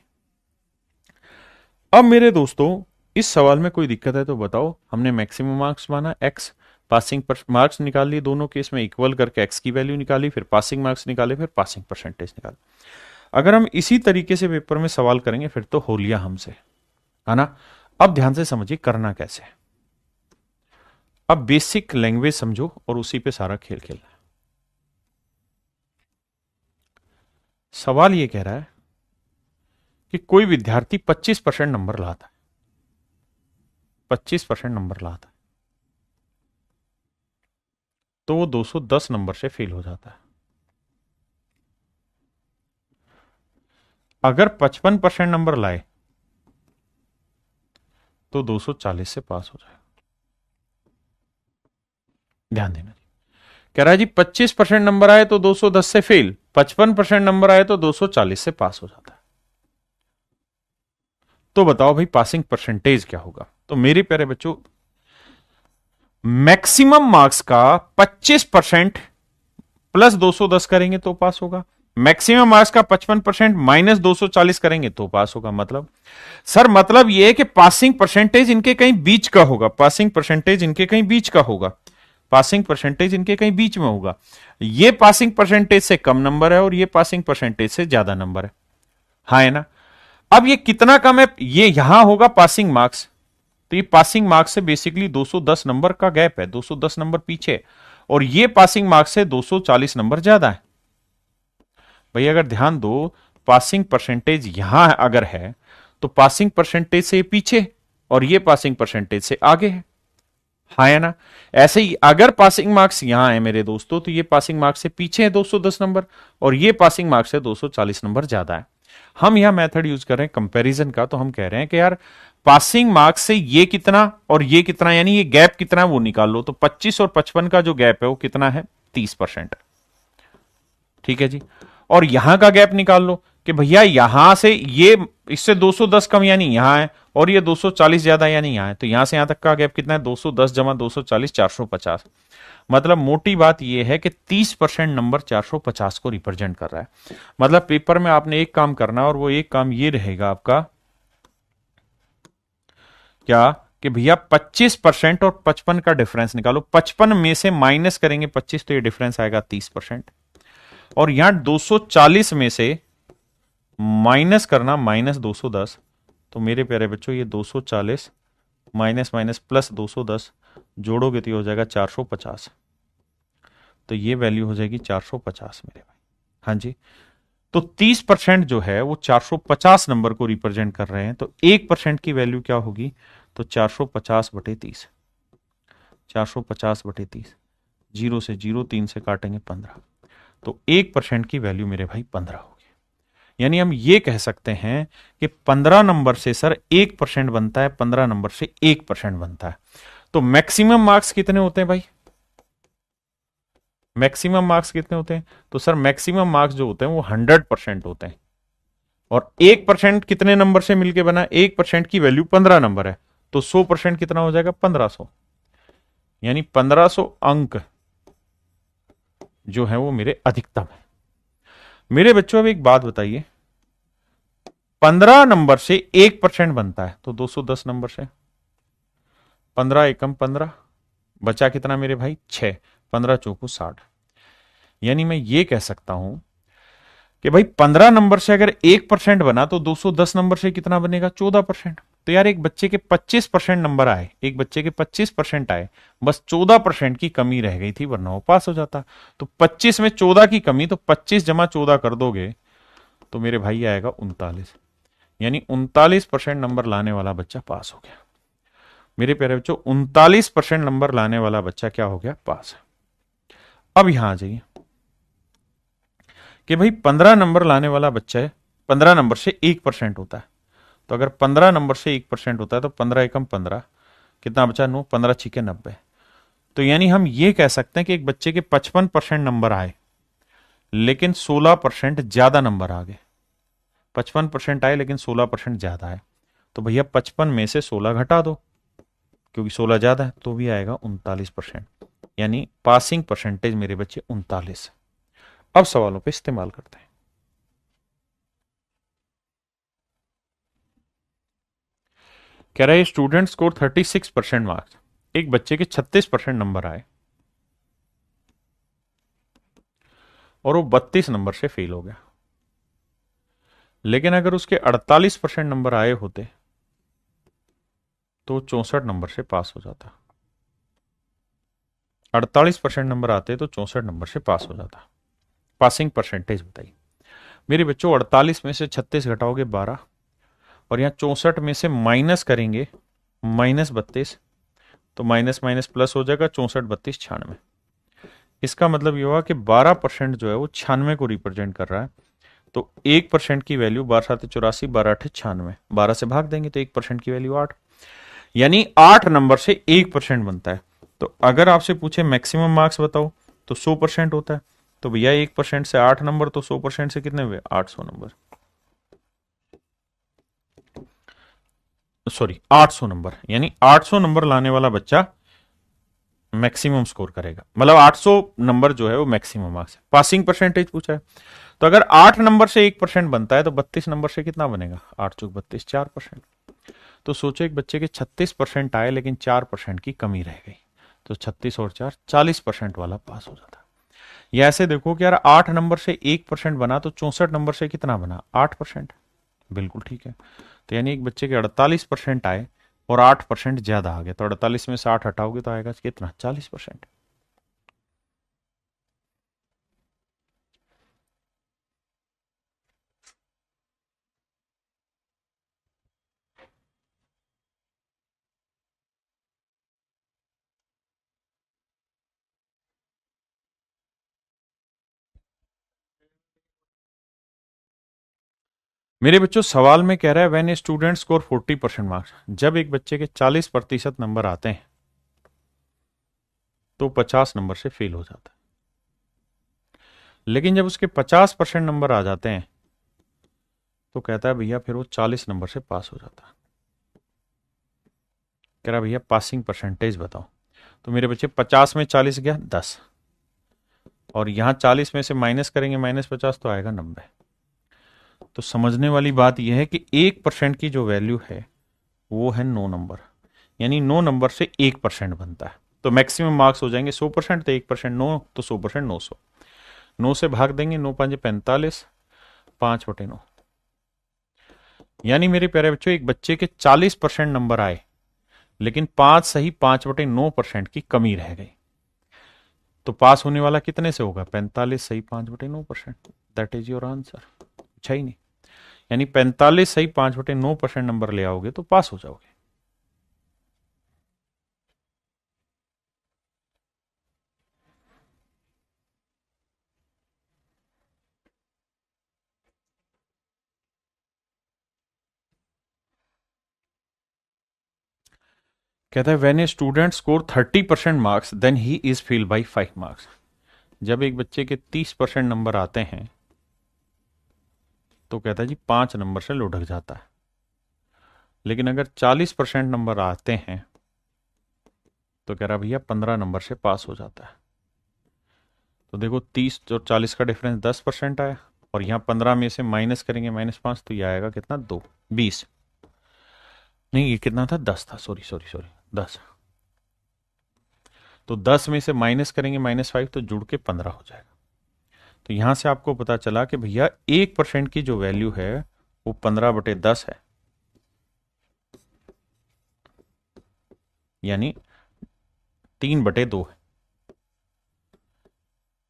अब मेरे दोस्तों इस सवाल में कोई दिक्कत है तो बताओ। हमने मैक्सिमम मार्क्स माना x, पासिंग मार्क्स निकाल लिए, दोनों केस में इक्वल करके x की वैल्यू निकाली, फिर पासिंग मार्क्स निकाले, फिर पासिंग परसेंटेज निकाले। अगर हम इसी तरीके से पेपर में सवाल करेंगे फिर तो हो लिया हमसे, है ना। अब ध्यान से समझिए करना कैसे है। अब बेसिक लैंग्वेज समझो और उसी पे सारा खेल खेलना है। सवाल ये कह रहा है कि कोई विद्यार्थी 25% नंबर लाता है, 25% नंबर लाता है, तो वो 210 नंबर से फेल हो जाता है। अगर 55% नंबर लाए तो 240 से पास हो जाएगा। ध्यान देना जी, कह रहा है जी 25% नंबर आए तो 210 से फेल, 55% नंबर आए तो 240 से पास हो जाता है। तो बताओ भाई पासिंग परसेंटेज क्या होगा? तो मेरे प्यारे बच्चों मैक्सिमम मार्क्स का 25% प्लस 210 करेंगे तो पास होगा, मैक्सिमम मार्क्स का 55% माइनस 240 करेंगे तो पास होगा। मतलब सर मतलब यह है कि पासिंग परसेंटेज इनके कहीं बीच का होगा, पासिंग परसेंटेज इनके कहीं बीच का होगा, पासिंग परसेंटेज इनके कहीं बीच में होगा। ये पासिंग परसेंटेज से कम नंबर है और ये पासिंग परसेंटेज से ज्यादा नंबर है, हाँ है ना। अब ये कितना कम है? ये यहां होगा पासिंग मार्क्स, तो ये पासिंग मार्क्स से बेसिकली 210 नंबर का गैप है, 210 नंबर पीछे, और ये पासिंग मार्क्स से 240 नंबर ज्यादा है। भाई अगर ध्यान दो, पासिंग परसेंटेज यहां अगर है तो पासिंग परसेंटेज से पीछे और ये पासिंग परसेंटेज से आगे है, हाँ है ना। ऐसे ही अगर पासिंग मार्क्स यहां है मेरे दोस्तों तो ये पासिंग मार्क्स से पीछे है 210 नंबर, और ये पासिंग मार्क्स से 240 नंबर ज्यादा है। हम यहां मेथड यूज कर रहे हैं कंपैरिजन का, तो हम कह रहे हैं कि यार पासिंग मार्क्स से ये कितना और ये कितना, यानी ये गैप कितना है वो निकाल लो। तो 25 और 55 का जो गैप है वो कितना है? 30%। ठीक है जी। और यहां का गैप निकाल लो कि भैया यहां से ये इससे 210 कम यानी यहां है, और ये 240 ज्यादा यानी यहां है, तो यहां से यहां तक का गैप कितना है? 210 जमा 240, 450। मतलब मोटी बात यह है कि 30% नंबर 450 को रिप्रेजेंट कर रहा है। मतलब पेपर में आपने एक काम करना, और वो एक काम ये रहेगा आपका क्या कि भैया 25% और 55 का डिफरेंस निकालो। 55 में से माइनस करेंगे 25 तो ये डिफरेंस आएगा 30%, और यहां 240 में से माइनस करना माइनस 210, तो मेरे प्यारे बच्चों ये 240 माइनस माइनस प्लस 210 जोड़ोगे तो ये हो जाएगा 450, तो ये वैल्यू हो जाएगी 450 मेरे भाई। हाँ जी, तो 30% जो है वो 450 नंबर को रिप्रेजेंट कर रहे हैं, तो 1% की वैल्यू क्या होगी? तो 450 बटे 30, 450 बटे 30, जीरो से जीरो, 3 से काटेंगे 15, तो 1% की वैल्यू मेरे भाई 15 होगी। यानी हम ये कह सकते हैं कि 15 नंबर से सर 1% बनता है, 15 नंबर से 1% बनता है। तो मैक्सिमम मार्क्स कितने होते हैं भाई? मैक्सिमम मार्क्स कितने होते हैं? तो सर मैक्सिमम मार्क्स जो होते हैं वो 100% होते हैं, और 1% कितने नंबर से मिलके बना, 1% की वैल्यू 15 नंबर है, तो 100% कितना हो जाएगा 1500, यानी 1500 अंक जो है वो मेरे अधिकतम है। मेरे बच्चों अब एक बात बताइए, 15 नंबर से 1% बनता है तो 210 नंबर से 15 एकम 15, बचा कितना मेरे भाई 6, 15 चौकू 60। यानी मैं ये कह सकता हूं कि भाई 15 नंबर से अगर 1% बना तो 210 नंबर से कितना बनेगा 14%। तो यार एक बच्चे के 25% नंबर आए, एक बच्चे के 25% आए, बस 14% की कमी रह गई थी, वरना वो पास हो जाता। तो 25 में 14 की कमी, तो 25 जमा 14 कर दोगे तो मेरे भाई आएगा 39, यानी 39% नंबर लाने वाला बच्चा पास हो गया। मेरे प्यारे बच्चों 39% नंबर लाने वाला बच्चा क्या हो गया, पास। अब यहां आ जाइए कि भाई 15 नंबर लाने वाला बच्चा है, 15 नंबर से 1% होता है, तो अगर 15 नंबर से 1% होता है तो 15 एकम 15, कितना बचा 9, 15 छिके 90। तो यानी हम ये कह सकते हैं कि एक बच्चे के 55% नंबर आए लेकिन 16% ज्यादा नंबर आ गए। 55% आए लेकिन 16% ज्यादा है, तो भैया 55 में से 16 घटा दो, क्योंकि 16 ज्यादा है, तो भी आएगा 39%, यानी पासिंग परसेंटेज मेरे बच्चे 39। अब सवालों पे इस्तेमाल करते हैं। कह रहा है स्टूडेंट स्कोर 36% मार्क्स, एक बच्चे के 36% नंबर आए और वो 32 नंबर से फेल हो गया, लेकिन अगर उसके 48% नंबर आए होते तो 64 नंबर से पास हो जाता। 48% नंबर आते तो 64 नंबर से पास हो जाता। पासिंग परसेंटेज बताइए मेरे बच्चों। 48 में से 36 घटाओगे 12, और यहां 64 में से माइनस करेंगे -32, तो माइनस माइनस प्लस हो जाएगा, 64 32 96। इसका मतलब यह हुआ कि 12% जो है वो 96 को रिप्रेजेंट कर रहा है। तो 1% की वैल्यू 12×7 = 84, 12×8 = 96, 12 से भाग देंगे तो 1% की वैल्यू 8, यानी 8 नंबर से 1% बनता है। तो अगर आपसे पूछे मैक्सिमम मार्क्स बताओ तो 100% होता है, तो भैया 1% से 8 नंबर, तो 100% से कितने हुए 800 नंबर, सॉरी 800 नंबर, यानी 800 नंबर लाने वाला बच्चा मैक्सिमम स्कोर करेगा, मतलब 800 नंबर जो है वो मैक्सिमम मार्क्स है। पासिंग परसेंटेज पूछा है, तो अगर 8 नंबर से 1% बनता है तो 32 नंबर से कितना बनेगा, 8 चौक 32 4%। तो सोचो एक बच्चे के 36% आए लेकिन 4% की कमी रह गई, तो 36 और 4 40% वाला पास हो जाता। या ऐसे देखो कि यार 8 नंबर से 1% बना तो 64 नंबर से कितना बना 8%, बिल्कुल ठीक है। तो यानी एक बच्चे के 48% आए और 8% ज्यादा आ गया, तो 48 में से 8 हटाओगे तो आएगा कितना 40%। मेरे बच्चों सवाल में कह रहा है when a student score 40% marks, जब एक बच्चे के 40% नंबर आते हैं तो 50 नंबर से फेल हो जाता है, लेकिन जब उसके 50% नंबर आ जाते हैं तो कहता है भैया फिर वो 40 नंबर से पास हो जाता है। कह रहा भैया पासिंग परसेंटेज बताओ। तो मेरे बच्चे 50 में 40 गया 10, और यहां 40 में से माइनस करेंगे -50 तो आएगा 90। तो समझने वाली बात यह है कि 1% की जो वैल्यू है वो है 9 नंबर, यानी 9 नंबर से 1% बनता है। तो मैक्सिमम मार्क्स हो जाएंगे 100%, तो 1% 9, तो 100% 900। 9 से भाग देंगे, 9 5 45, 5/9। यानी मेरे प्यारे बच्चों एक बच्चे के 40% नंबर आए लेकिन 5 सही 5/9% की कमी रह गई, तो पास होने वाला कितने से होगा 45 सही 5/9%। That is your answer. अच्छा ही नहीं, यानी 45 सही 5/9% नंबर ले आओगे तो पास हो जाओगे। कहता है when a student score 30% marks then he is fail by 5 marks, जब एक बच्चे के 30% नंबर आते हैं तो कहता है जी 5 नंबर से लुढ़क जाता है। लेकिन अगर 40% नंबर आते हैं तो कह रहा भैया 15 नंबर से पास हो जाता है। तो देखो 30 और 40 का डिफरेंस 10% आया, और यहाँ 15 में से माइनस करेंगे -5, तो ये आएगा कितना, 2, 20 नहीं, ये कितना था, 10 था, सॉरी सॉरी सॉरी 10। तो 10 में से माइनस करेंगे -5, तो जुड़ के 15 हो जाएगा। तो यहां से आपको पता चला कि भैया 1% की जो वैल्यू है वो 15/10 है, यानी 3/2 है।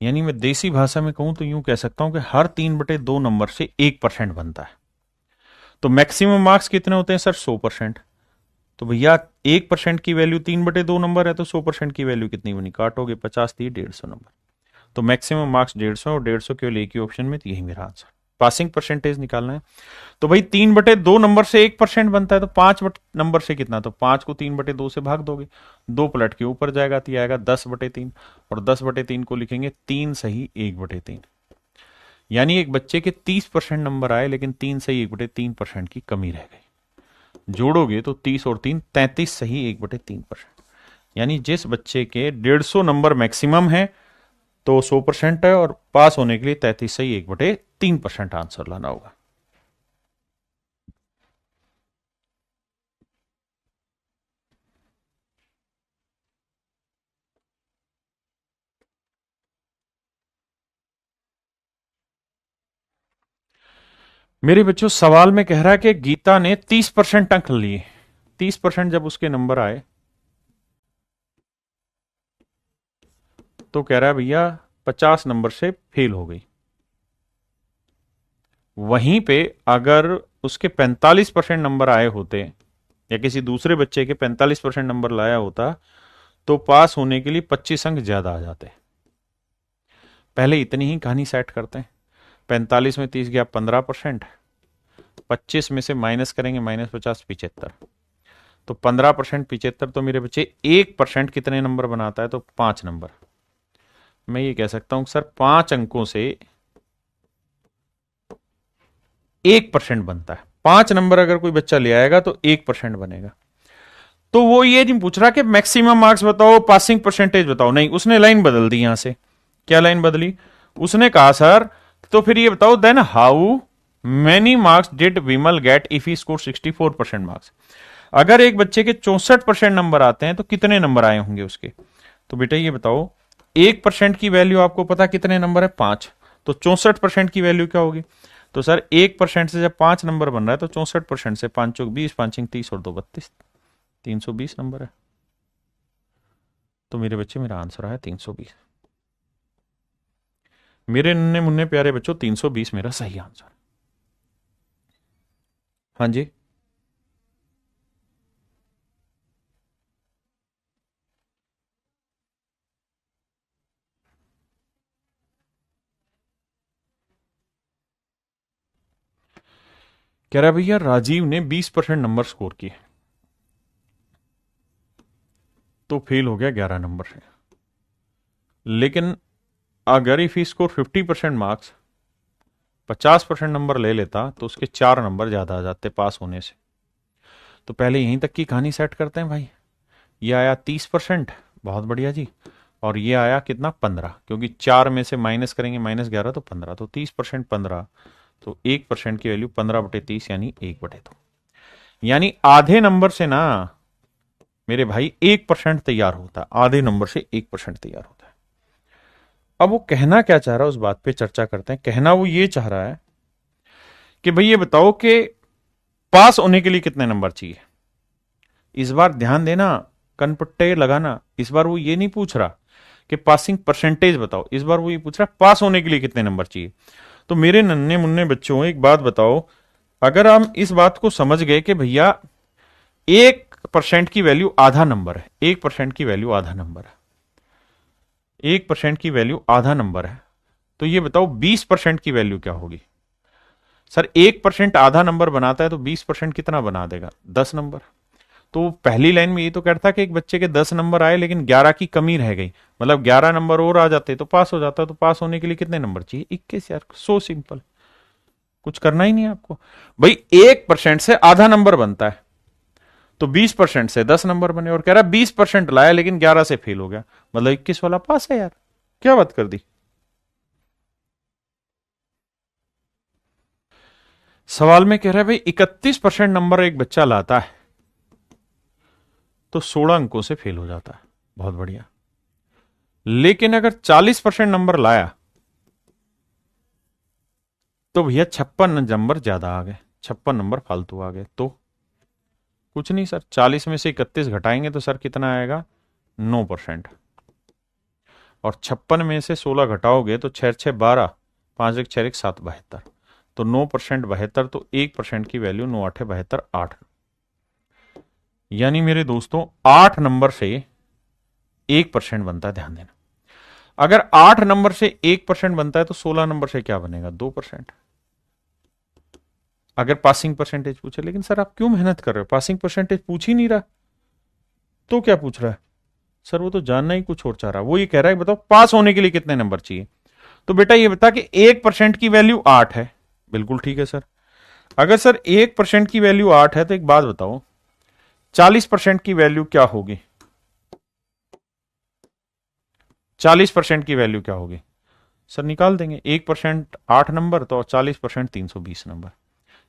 यानी मैं देसी भाषा में कहूं तो यूं कह सकता हूं कि हर 3/2 नंबर से 1% बनता है। तो मैक्सिमम मार्क्स कितने होते हैं सर, 100%। तो भैया 1% की वैल्यू 3/2 नंबर है, तो 100% की वैल्यू कितनी बनी, काटोगे 50 दी 150 नंबर। तो मैक्सिमम मार्क्स 150 और 150 केवल एक ही ऑप्शन में, तो यही मेरा आंसर। पासिंग परसेंटेज निकालना है। तो भाई 3/2 नंबर से 1% बनता है, तो 5 नंबर से कितना, तो 5 को 3/2 से भाग दोगे, 2 पलट के ऊपर जाएगा, तो आएगा 10/3, और 10/3 को लिखेंगे 3 सही 1/3। यानी एक बच्चे के 30% नंबर आए, लेकिन 3 सही 1/3% की कमी रह गई। जोड़ोगे तो 30 और 3 33 सही 1/3%। यानी जिस बच्चे के 150 नंबर मैक्सिमम है तो 100% है, और पास होने के लिए 33 सही 1/3% आंसर लाना होगा। मेरे बच्चों सवाल में कह रहा है कि गीता ने 30% अंक लिए। 30% जब उसके नंबर आए तो कह रहा है भैया 50 नंबर से फेल हो गई। वहीं पे अगर उसके 45% नंबर आए होते, या किसी दूसरे बच्चे के 45% नंबर लाया होता, तो पास होने के लिए 25 अंक ज्यादा आ जाते। पहले इतनी ही कहानी सेट करते हैं। 45 में 30 गया 15%, 25 में से माइनस करेंगे -50 75, तो 15% 75, तो मेरे बच्चे 1% कितने नंबर बनाता है, तो 5 नंबर। मैं ये कह सकता हूं सर 5 अंकों से 1% बनता है। 5 नंबर अगर कोई बच्चा ले आएगा तो 1% बनेगा। तो वो ये नहीं पूछ रहा कि मैक्सिमम मार्क्स बताओ, पासिंग परसेंटेज बताओ, नहीं, उसने लाइन बदल दी। यहां से क्या लाइन बदली, उसने कहा सर तो फिर ये बताओ then how many marks did Vimal get if he score 64% marks. अगर एक बच्चे के 64% नंबर आते हैं तो कितने नंबर आए होंगे उसके। तो बेटा ये बताओ 1% की वैल्यू आपको पता कितने नंबर है, 5। तो 64% की वैल्यू क्या होगी, तो सर 1% से जब 5 नंबर बन रहा है तो 64% से 5 चौक 20, 5 30 और 2 32, 320 नंबर है। तो मेरे बच्चे मेरा आंसर है 320। मेरे नन्हे मुन्ने प्यारे बच्चों 320 मेरा सही आंसर। हाँ जी, कह रहा भैया राजीव ने 20% नंबर स्कोर किए तो फेल हो गया 11 नंबर से। लेकिन अगर if he score 50% marks, 50% number ले लेता तो उसके 4 नंबर ज्यादा आ जाते पास होने से। तो पहले यहीं तक की कहानी सेट करते हैं भाई। ये आया 30%, बहुत बढ़िया जी। और ये आया कितना, 15, क्योंकि 4 में से माइनस करेंगे -11 तो 15, तो 30% 15, तो 1% की वैल्यू 15/30 यानी 1/2। यानी आधे नंबर से ना मेरे भाई 1% तैयार होता है, आधे नंबर से 1% तैयार होता है। अब वो कहना क्या चाह रहा है उस बात पे चर्चा करते हैं। कहना वो ये चाह रहा है कि भाई ये बताओ कि पास होने के लिए कितने नंबर चाहिए। इस बार ध्यान देना, कनपट्टे लगाना। इस बार वो ये नहीं पूछ रहा कि पासिंग परसेंटेज बताओ, इस बार वो ये पूछ रहा है पास होने के लिए कितने नंबर चाहिए। तो मेरे नन्हे मुन्ने बच्चों एक बात बताओ, अगर हम इस बात को समझ गए कि भैया 1% की वैल्यू आधा नंबर है, 1% की वैल्यू आधा नंबर है, 1% की वैल्यू आधा नंबर है, तो ये बताओ 20% की वैल्यू क्या होगी। सर 1% आधा नंबर बनाता है तो 20% कितना बना देगा, 10 नंबर। तो पहली लाइन में ये तो कहता कि एक बच्चे के 10 नंबर आए लेकिन 11 की कमी रह गई, मतलब 11 नंबर और आ जाते तो पास हो जाता। तो पास होने के लिए कितने नंबर चाहिए, 21 यार, सो सिंपल। कुछ करना ही नहीं है आपको भाई। 1% से आधा नंबर बनता है, तो 20% से 10 नंबर बने, और कह रहा है 20% लाया लेकिन 11 से फेल हो गया, मतलब 21 वाला पास है यार। क्या बात कर दी। सवाल में कह रहा है भाई 31% नंबर एक बच्चा लाता है तो 16 अंकों से फेल हो जाता है, बहुत बढ़िया। लेकिन अगर 40% नंबर लाया तो भैया 56 नंबर ज्यादा आ गए, 56 नंबर फालतू आ गए। तो कुछ नहीं सर, 40 में से 31 घटाएंगे तो सर कितना आएगा, 9%। और 56 में से 16 घटाओगे तो 6 6 12, 5 1 6 1 7 72, तो 9% 72, तो 1% की वैल्यू 9 8 72 8। यानी मेरे दोस्तों 8 नंबर से 1% बनता है, ध्यान देना। अगर 8 नंबर से 1% बनता है तो 16 नंबर से क्या बनेगा, 2%। अगर पासिंग परसेंटेज पूछे, लेकिन सर आप क्यों मेहनत कर रहे हो, पासिंग परसेंटेज पूछ ही नहीं रहा, तो क्या पूछ रहा है सर, वो तो जानना ही कुछ और चाह रहा है। वो ये कह रहा है बताओ पास होने के लिए कितने नंबर चाहिए। तो बेटा ये बता कि 1% की वैल्यू 8 है, बिल्कुल ठीक है सर। अगर सर 1% की वैल्यू 8 है तो एक बात बताओ 40% की वैल्यू क्या होगी, 40% की वैल्यू क्या होगी सर, निकाल देंगे। 1% 8 नंबर, तो 40% 320 नंबर।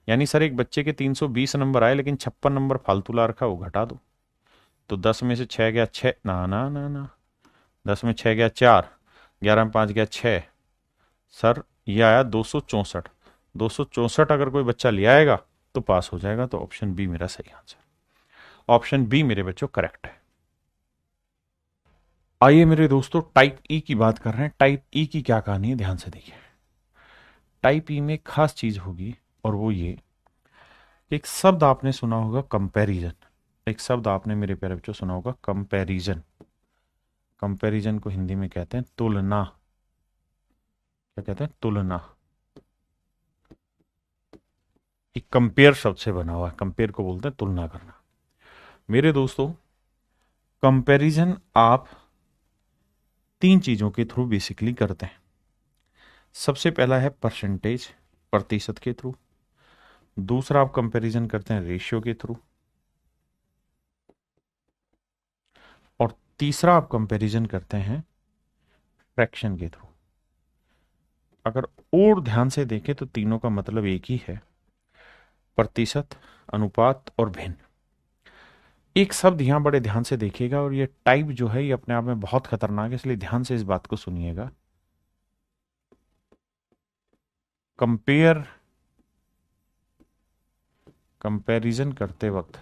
यानी सर एक बच्चे के 320 नंबर आए लेकिन 56 नंबर फालतू ला रखा, वो घटा दो। तो 10 में से 6 गया 6, ना ना ना ना, 10 में 6 गया 4, 11 में 5 गया 6, सर ये आया 264। 264 अगर कोई बच्चा ले आएगा तो पास हो जाएगा। तो ऑप्शन बी मेरा सही आंसर, ऑप्शन बी मेरे बच्चों करेक्ट है। आइए मेरे दोस्तों टाइप ई की बात कर रहे हैं। टाइप ई की क्या कहानी है, ध्यान से देखिए। टाइप ई में एक खास चीज होगी, और वो ये, एक शब्द आपने सुना होगा कंपैरिजन। एक शब्द आपने मेरे प्यारे बच्चों सुना होगा कंपैरिजन। कंपैरिजन को हिंदी में कहते हैं तुलना। क्या कहते हैं, तुलना। एक कंपेयर शब्द से बना हुआ है, कंपेयर को बोलते हैं तुलना करना। मेरे दोस्तों कंपैरिजन आप 3 चीजों के थ्रू बेसिकली करते हैं। सबसे पहला है परसेंटेज, प्रतिशत के थ्रू। दूसरा आप कंपैरिजन करते हैं रेशियो के थ्रू। और तीसरा आप कंपैरिजन करते हैं फ्रैक्शन के थ्रू। अगर और ध्यान से देखें तो तीनों का मतलब एक ही है, प्रतिशत, अनुपात और भिन्न। एक शब्द यहां बड़े ध्यान से देखिएगा, और ये टाइप जो है ये अपने आप में बहुत खतरनाक है, इसलिए ध्यान से इस बात को सुनिएगा। कंपेयर, कंपैरिजन करते वक्त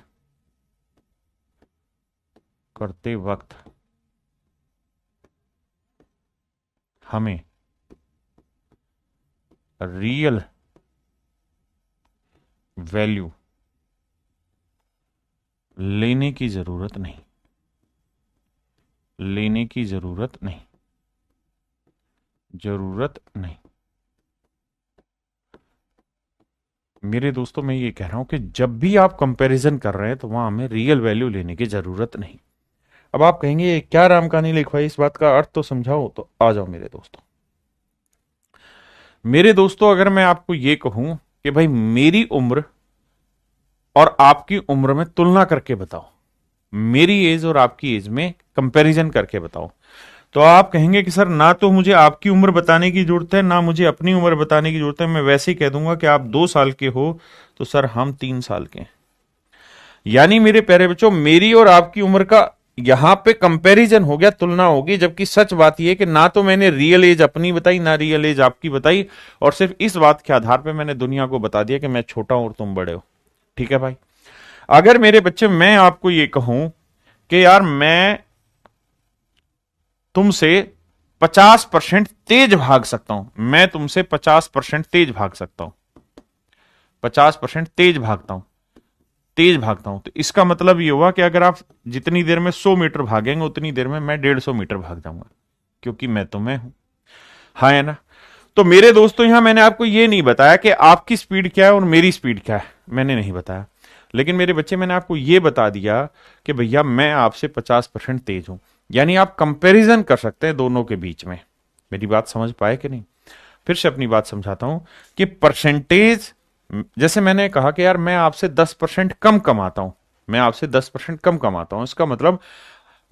हमें रियल वैल्यू लेने की जरूरत नहीं, लेने की जरूरत नहीं, जरूरत नहीं। मेरे दोस्तों मैं ये कह रहा हूं कि जब भी आप कंपैरिजन कर रहे हैं तो वहां हमें रियल वैल्यू लेने की जरूरत नहीं। अब आप कहेंगे क्या राम कहानी लिखवाई, इस बात का अर्थ तो समझाओ। तो आ जाओ मेरे दोस्तों। मेरे दोस्तों अगर मैं आपको ये कहूं कि भाई मेरी उम्र और आपकी उम्र में तुलना करके बताओ, मेरी एज और आपकी एज में कंपैरिजन करके बताओ, तो आप कहेंगे कि सर ना तो मुझे आपकी उम्र बताने की जरूरत है, ना मुझे अपनी उम्र बताने की जरूरत है, मैं वैसे ही कह दूंगा कि आप 2 साल के हो तो सर हम 3 साल के हैं। यानी मेरे प्यारे बच्चों मेरी और आपकी उम्र का यहां पे कंपैरिजन हो गया, तुलना होगी। जबकि सच बात यह कि ना तो मैंने रियल एज अपनी बताई, ना रियल एज आपकी बताई, और सिर्फ इस बात के आधार पे मैंने दुनिया को बता दिया कि मैं छोटा हूं और तुम बड़े हो। ठीक है भाई। अगर मेरे बच्चे मैं आपको ये कहूं कि यार मैं तुमसे 50% तेज भाग सकता हूं, मैं तुमसे 50% तेज भाग सकता हूं, 50% तेज भागता हूं, तेज भागता हूं, तो इसका मतलब ये हुआ कि अगर आप जितनी देर में 100 मीटर भागेंगे उतनी देर में मैं 150 मीटर भाग जाऊंगा, क्योंकि मैं तो मैं हूं। हाँ है ना। तो मेरे दोस्तों यहां मैंने आपको यह नहीं बताया कि आपकी स्पीड क्या है और मेरी स्पीड क्या है, मैंने नहीं बताया। लेकिन मेरे बच्चे मैंने आपको यह बता दिया कि भैया मैं आपसे 50% तेज हूं। यानी आप कंपैरिजन कर सकते हैं दोनों के बीच में। मेरी बात समझ पाए कि नहीं। फिर से अपनी बात समझाता हूं कि परसेंटेज, जैसे मैंने कहा कि यार मैं आपसे 10% कम कमाता हूं, मैं आपसे 10% कम कमाता हूं, इसका मतलब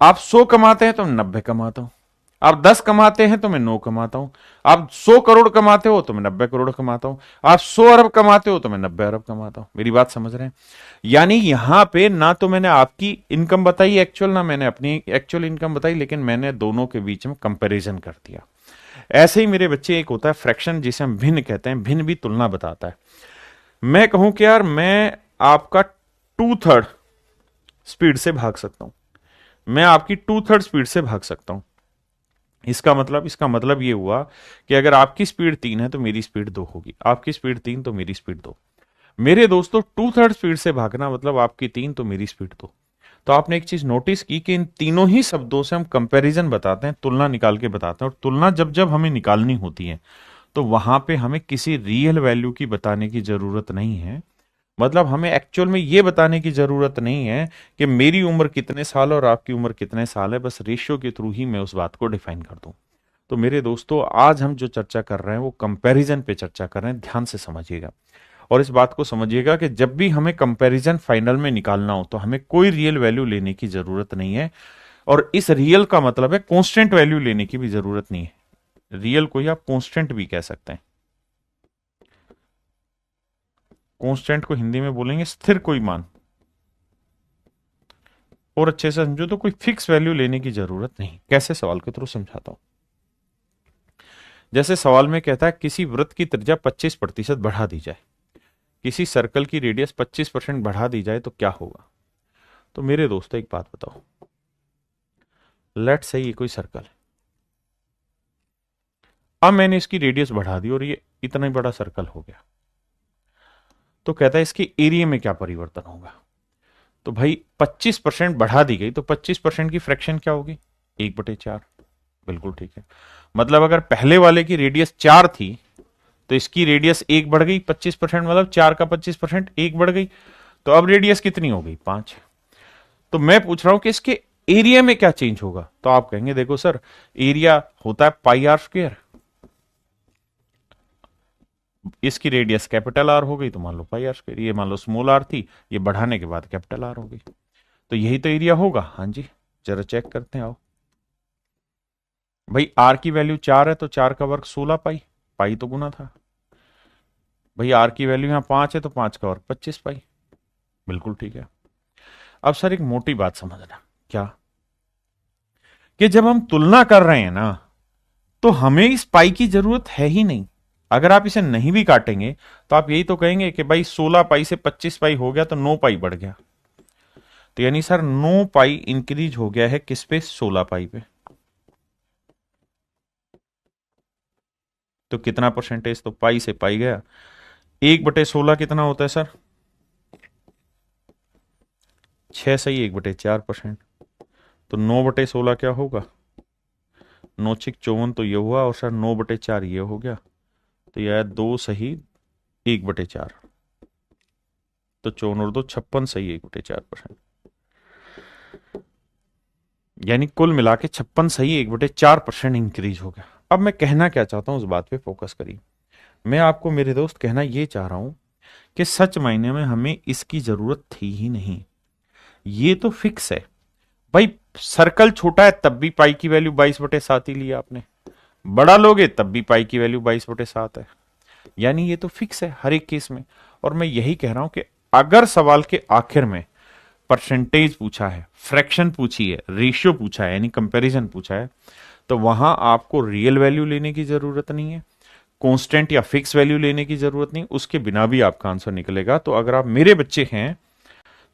आप 100 कमाते हैं तो मैं 90 कमाता हूं, आप 10 कमाते हैं तो मैं 9 कमाता हूं, आप 100 करोड़ कमाते हो तो मैं 90 करोड़ कमाता हूं, आप 100 अरब कमाते हो तो मैं 90 अरब कमाता हूं। मेरी बात समझ रहे हैं? यानी यहां पे ना तो मैंने आपकी इनकम बताई एक्चुअल, ना मैंने अपनी एक्चुअल इनकम बताई, लेकिन मैंने दोनों के बीच में कंपैरिजन कर दिया। ऐसे ही मेरे बच्चे, एक होता है फ्रैक्शन जिसे हम भिन्न कहते हैं, भिन्न भी तुलना बताता है। मैं कहूं कि यार मैं आपका 2/3 स्पीड से भाग सकता हूं, मैं आपकी 2/3 स्पीड से भाग सकता हूं। इसका मतलब ये हुआ कि अगर आपकी स्पीड 3 है तो मेरी स्पीड 2 होगी, आपकी स्पीड 3 तो मेरी स्पीड 2। मेरे दोस्तों 2/3 स्पीड से भागना मतलब आपकी 3 तो मेरी स्पीड 2। तो आपने एक चीज नोटिस की कि इन तीनों ही शब्दों से हम कंपैरिजन बताते हैं, तुलना निकाल के बताते हैं, और तुलना जब जब हमें निकालनी होती है तो वहां पे हमें किसी रियल वैल्यू की बताने की जरूरत नहीं है। मतलब हमें एक्चुअल में ये बताने की जरूरत नहीं है कि मेरी उम्र कितने साल और आपकी उम्र कितने साल है, बस रेशियो के थ्रू ही मैं उस बात को डिफाइन कर दूं। तो मेरे दोस्तों आज हम जो चर्चा कर रहे हैं वो कंपैरिजन पे चर्चा कर रहे हैं, ध्यान से समझिएगा। और इस बात को समझिएगा कि जब भी हमें कंपैरिजन फाइनल में निकालना हो तो हमें कोई रियल वैल्यू लेने की जरूरत नहीं है, और इस रियल का मतलब है कांस्टेंट वैल्यू लेने की भी जरूरत नहीं है। रियल को ही आप कांस्टेंट भी कह सकते हैं। कांस्टेंट को हिंदी में बोलेंगे स्थिर कोई मान। और अच्छे से समझो तो कोई फिक्स वैल्यू लेने की जरूरत नहीं। कैसे? सवाल के थ्रू समझाता हूं। जैसे सवाल में कहता है किसी वृत्त की त्रिज्या 25% बढ़ा दी जाए, किसी सर्कल की रेडियस 25% बढ़ा दी जाए तो क्या होगा? तो मेरे दोस्तों एक बात बताओ, लेट्स से ये कोई सर्कल है, अब मैंने इसकी रेडियस बढ़ा दी और ये इतना ही बड़ा सर्कल हो गया, तो कहता है इसके एरिया में क्या परिवर्तन होगा? तो भाई 25% बढ़ा दी गई तो 25% की फ्रैक्शन क्या होगी? 1/4। बिल्कुल ठीक है। मतलब अगर पहले वाले की रेडियस 4 थी तो इसकी रेडियस 1 बढ़ गई, 25% मतलब 4 का 25% 1 बढ़ गई, तो अब रेडियस कितनी हो गई? 5। तो मैं पूछ रहा हूं कि इसके एरिया में क्या चेंज होगा? तो आप कहेंगे देखो सर, एरिया होता है πr², इसकी रेडियस कैपिटल आर हो गई तो मान लो πr², ये मान लो स्मॉल आर थी, ये बढ़ाने के बाद कैपिटल आर हो गई, तो यही तो एरिया होगा। हाँ जी, जरा चेक करते हैं आओ। भाई आर की वैल्यू 4 है तो 4 का वर्ग 16 पाई, पाई तो गुना था। भाई आर की वैल्यू यहां 5 है तो 5 का वर्ग 25 पाई। बिल्कुल ठीक है। अब सर एक मोटी बात समझना, क्या कि जब हम तुलना कर रहे हैं ना तो हमें इस पाई की जरूरत है ही नहीं। अगर आप इसे नहीं भी काटेंगे तो आप यही तो कहेंगे कि भाई 16 पाई से 25 पाई हो गया तो 9 पाई बढ़ गया। तो यानी सर 9 पाई इंक्रीज हो गया है किस पे? 16 पाई पे। तो कितना परसेंटेज? तो पाई से पाई गया। 1/16 कितना होता है सर? 6 सही 1/4%। तो 9/16 क्या होगा? 9×6 = 54 तो ये हुआ, और सर 9/4 ये हो गया, तो यह 2 सही 1/4। तो 54 और 2 56 सही 1/4%। यानी कुल मिला के 56 सही 1/4% इंक्रीज हो गया। अब मैं कहना क्या चाहता हूं उस बात पे फोकस करिए। मैं आपको मेरे दोस्त कहना ये चाह रहा हूं कि सच मायने में हमें इसकी जरूरत थी ही नहीं, ये तो फिक्स है। भाई सर्कल छोटा है तब भी पाई की वैल्यू 22/7 ही लिया आपने, बड़ा लोगे तब भी पाई की वैल्यू 22/7 है, यानी ये तो फिक्स है हर एक केस में। और मैं यही कह रहा हूं कि अगर सवाल के आखिर में परसेंटेज पूछा है, फ्रैक्शन पूछी है, रेशियो पूछा है, यानी कंपैरिजन पूछा है, तो वहां आपको रियल वैल्यू लेने की जरूरत नहीं है, कांस्टेंट या फिक्स वैल्यू लेने की जरूरत नहीं, उसके बिना भी आपका आंसर निकलेगा। तो अगर आप मेरे बच्चे हैं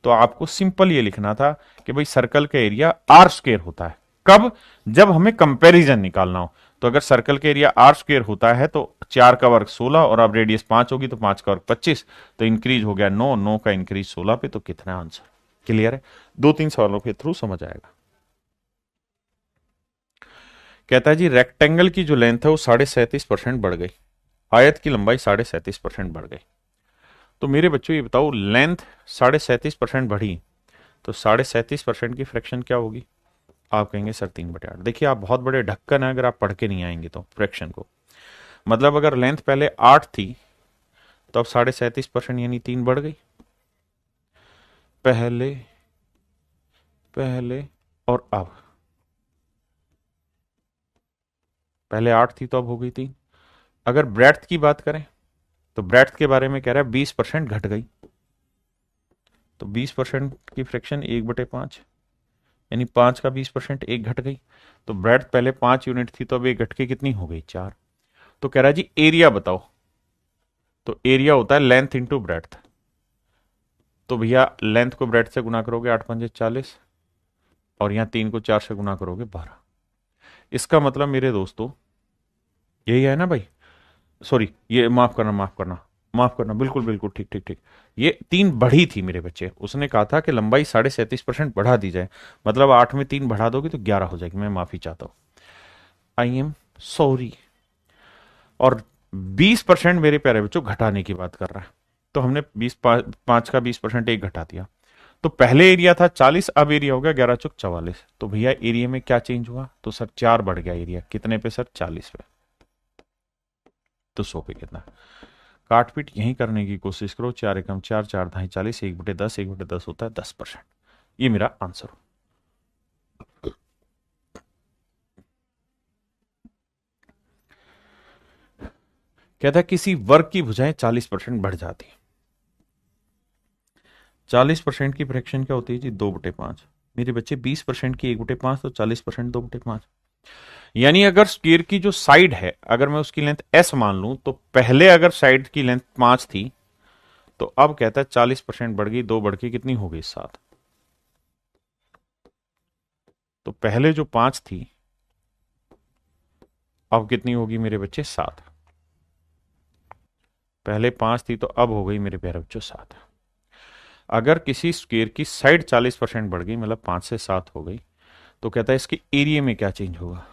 तो आपको सिंपल ये लिखना था कि भाई सर्कल का एरिया r² होता है। कब? जब हमें कंपैरिजन निकालना हो। तो अगर सर्कल का एरिया r² होता है तो 4 का वर्ग 16 और अब रेडियस 5 होगी तो 5 का वर्ग 25, तो इंक्रीज हो गया 9, 9 का इंक्रीज 16 पे, तो कितना आंसर? क्लियर है? 2-3 सवालों के थ्रू समझ आएगा। कहता है जी रेक्टेंगल की जो लेंथ है वो 37.5% बढ़ गई, आयत की लंबाई 37.5% बढ़ गई। तो मेरे बच्चों ये बताओ, लेंथ 37.5% बढ़ी तो 37.5% की फ्रैक्शन क्या होगी? आप कहेंगे सर 3/8। देखिए आप बहुत बड़े ढक्कन है अगर आप पढ़ के नहीं आएंगे तो फ्रैक्शन को। मतलब अगर लेंथ पहले 8 थी तो अब 37.5% यानी 3 बढ़ गई। पहले पहले और अब, पहले 8 थी तो अब हो गई 3। अगर ब्रेड्थ की बात करें तो ब्रेड्थ के बारे में कह रहा है 20% घट गई, तो 20% की फ्रैक्शन 1/5, यानी 5 का 20% एक घट गई। तो ब्रेड्थ पहले 5 यूनिट थी तो अब एक घट के कितनी हो गई 4। तो कह रहा है जी एरिया बताओ, तो एरिया होता है लेंथ इंटू ब्रेड्थ। तो भैया लेंथ को ब्रेड्थ से गुना करोगे 8×5 = 40, और यहां 3 को 4 से गुना करोगे 12। इसका मतलब मेरे दोस्तों यही है ना भाई, सॉरी ये माफ करना माफ करना माफ करना, बिल्कुल बिल्कुल ठीक ठीक ठीक, ये 3 बढ़ी थी मेरे बच्चे, उसने कहा था कि लंबाई 37.5% बढ़ा दी जाए, मतलब 8 में 3 बढ़ा दोगे तो 11 हो जाएगी। मैं माफी चाहता हूं, आई एम सॉरी। और 20% मेरे प्यारे बच्चों घटाने की बात कर रहा है, तो हमने 5 का 20% एक घटा दिया। तो पहले एरिया था 40, अब एरिया हो गया 11×4 = 44। तो भैया एरिया में क्या चेंज हुआ, तो सर 4 बढ़ गया एरिया, कितने पे सर 40 पे। तो 100 पे कितना, काट पीट यहीं करने की कोशिश करो, 4 एकम 4, 4 ढाई 40, 1/10, 1/10 होता है 10%। ये मेरा आंसर। कहता है किसी वर्ग की भुजाएं 40% बढ़ जाती है। 40% की फ्रैक्शन क्या होती है जी, 2/5। मेरे बच्चे 20% की 1/5, तो 40% 2/5। यानी अगर स्क्वायर की जो साइड है, अगर मैं उसकी लेंथ एस मान लूं, तो पहले अगर साइड की लेंथ 5 थी तो अब कहता है 40% बढ़ गई, 2 बढ़ के कितनी हो गई 7। तो पहले जो 5 थी अब कितनी होगी मेरे बच्चे 7। पहले 5 थी तो अब हो गई मेरे प्यारे बच्चों 7। अगर किसी स्क्वायर की साइड 40% बढ़ गई, मतलब 5 से 7 हो गई, तो कहता है इसके एरिया में क्या चेंज होगा।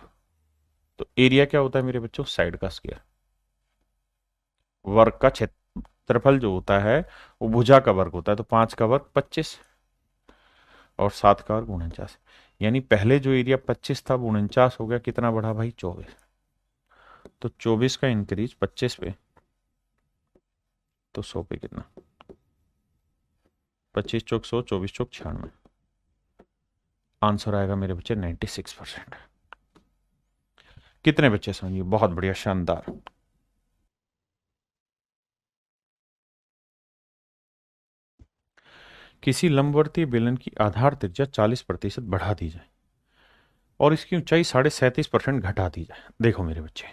तो एरिया क्या होता है मेरे बच्चों, साइड का स्क्वायर, वर्ग का क्षेत्रफल जो होता है वो भुजा का वर्ग होता है। तो 5 का वर्ग 25 और 7 का वर्ग 49, यानी पहले जो एरिया 25 था वो 49 हो गया, कितना बढ़ा भाई 24। तो 24 का इंक्रीज 25 पे, तो 100 पे कितना, 25×4 = 100, 24×4 = 96। आंसर आएगा मेरे बच्चे 96%। कितने बच्चे समझिए, बहुत बढ़िया शानदार। किसी लंबवर्तीय बेलन की आधार त्रिज्या 40% बढ़ा दी जाए और इसकी ऊंचाई 37.5% घटा दी जाए। देखो मेरे बच्चे,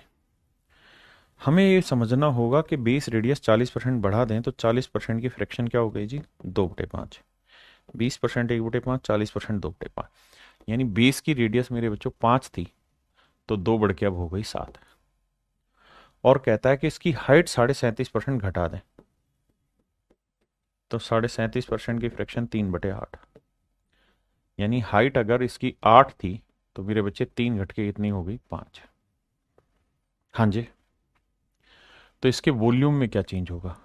हमें ये समझना होगा कि बेस रेडियस 40% बढ़ा दें तो 40% की फ्रैक्शन क्या हो गई जी, 2/5। 20% 1/5, 40% 2/5, यानी बेस की रेडियस मेरे बच्चों 5 थी तो 2 बढ़ के अब हो गई 7। और कहता है कि इसकी हाइट 37.5% घटा दें, तो 37.5% की फ्रैक्शन 3/8, यानी हाइट अगर इसकी 8 थी तो मेरे बच्चे 3 घट के कितनी हो गई 5। हाँ जी, तो इसके वॉल्यूम में क्या चेंज होगा,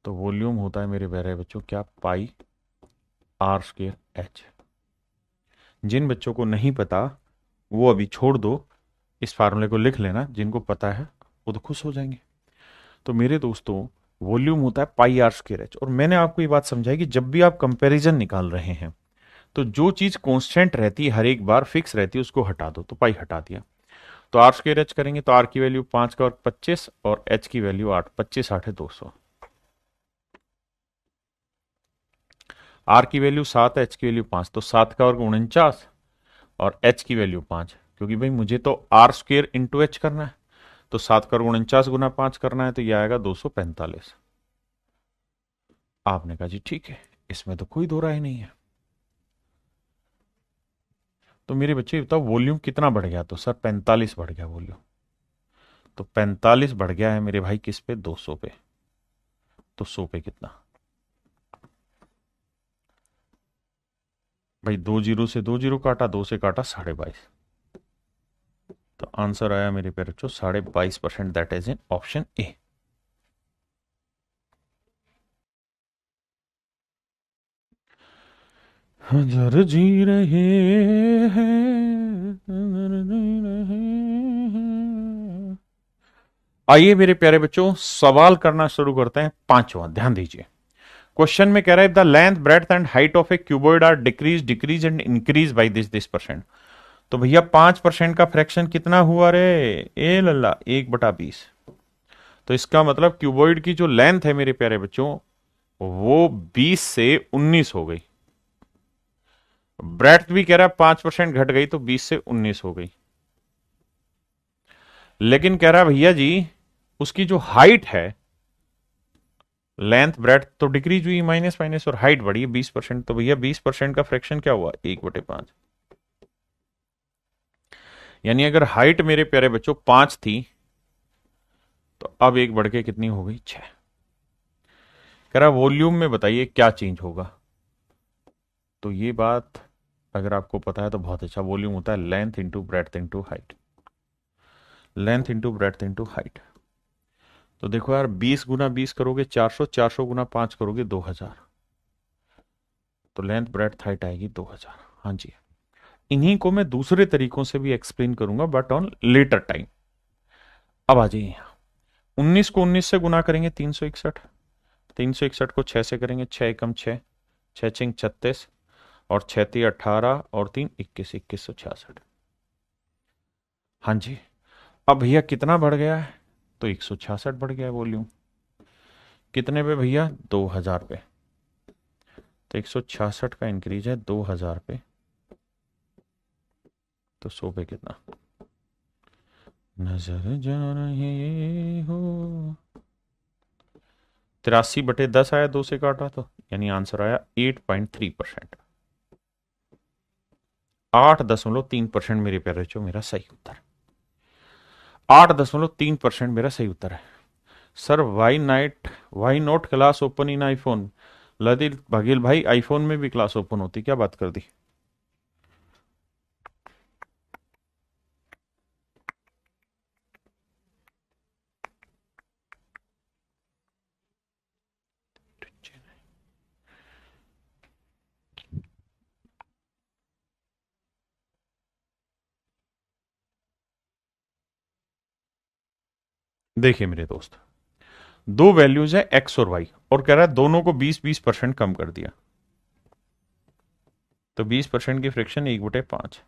तो वॉल्यूम होता है मेरे प्यारे बच्चों क्या, πr²h। जिन बच्चों को नहीं पता वो अभी छोड़ दो, इस फार्मूले को लिख लेना, जिनको पता है वो तो खुश हो जाएंगे। तो मेरे दोस्तों वॉल्यूम होता है πr²h। और मैंने आपको ये बात समझाई कि जब भी आप कंपैरिजन निकाल रहे हैं तो जो चीज कांस्टेंट रहती है, हर एक बार फिक्स रहती है, उसको हटा दो। तो पाई हटा दिया, तो r² करेंगे तो r की वैल्यू 5 का और 25 और h की वैल्यू 8, 25 8 है 200। r की वैल्यू 7 है, h की वैल्यू 5, तो 7 का वर्ग 49 और h की वैल्यू 5, क्योंकि भाई मुझे तो r² इंटू एच करना है, तो 7 का वर्ग 49 गुना 5 करना है, तो यह आएगा 245। आपने कहा जी ठीक है, इसमें तो कोई दो राय नहीं है। तो मेरे बच्चे बताओ वॉल्यूम कितना बढ़ गया, तो सर 45 बढ़ गया वॉल्यूम। तो 45 बढ़ गया है मेरे भाई किस पे, 200 पे। तो 100 पे कितना भाई, 2 जीरो से 2 जीरो काटा, 2 से काटा 22.5। तो आंसर आया मेरे प्यारे बच्चों 22.5%, that is in option A. हजार जी रहे हैं, हजार जी रहे हैं। आइए मेरे प्यारे बच्चों सवाल करना शुरू करते हैं। पांचवा ध्यान दीजिए। क्वेश्चन में कह रहा है the length breadth and height of a cuboid are decrease and increase by this percent. तो भैया 5% का फ्रैक्शन कितना हुआ रे? ए लल्ला 1/20। तो इसका मतलब क्यूबॉइड की जो लेंथ है मेरे प्यारे बच्चों वो 20 से 19 हो गई। ब्रेड्थ भी कह रहा है 5% घट गई तो 20 से 19 हो गई। लेकिन कह रहा भैया जी उसकी जो हाइट है, लेंथ ब्रेड्थ तो डिक्रीज हुई माइनस माइनस और हाइट बढ़ी 20%। तो भैया 20% का फ्रैक्शन क्या हुआ? 1/5। यानी अगर हाइट मेरे प्यारे बच्चों 5 थी तो अब एक बढ़ के कितनी हो गई? 6। कह रहा वॉल्यूम में बताइए क्या चेंज होगा। तो ये बात अगर आपको पता है तो बहुत अच्छा। वॉल्यूम होता है length into breadth into height. Length into breadth into height. तो देखो यार 20 गुना 20 करोगे 400, 400 गुना 5 करोगे 2000। तो लेंथ ब्रेड्थ हाइट आएगी 2000। हाँ जी। इन्हीं को मैं दूसरे तरीकों से भी एक्सप्लेन करूंगा बट ऑन लेटर टाइम। अब आ जाइए यहां। 19 को 19 से गुना करेंगे 361। 361 को 6 से करेंगे 6 एकम 6, 6 छिंग 36 और 6 ती 18 और 3 21, 2166। हाँ जी। अब भैया कितना बढ़ गया है? तो 166 बढ़ गया है वॉल्यूम। कितने पे भैया? 2000 पे। तो 166 का इंक्रीज है 2000 पे। तो 100 पे कितना? नजर जा रहे हो। 83/10 आया, 2 से काटा तो यानी आंसर आया 8.3%। 8.3% मेरे प्यारे बच्चों मेरा सही उत्तर। 8.3% मेरा सही उत्तर है। Sir why not class open in iPhone? Lalit Baghel भाई आईफोन में भी क्लास ओपन होती, क्या बात कर दी। देखिए मेरे दोस्त, दो वैल्यूज है एक्स और वाई और कह रहा है दोनों को 20-20% कम कर दिया। तो 20% की फ्रैक्शन 1/5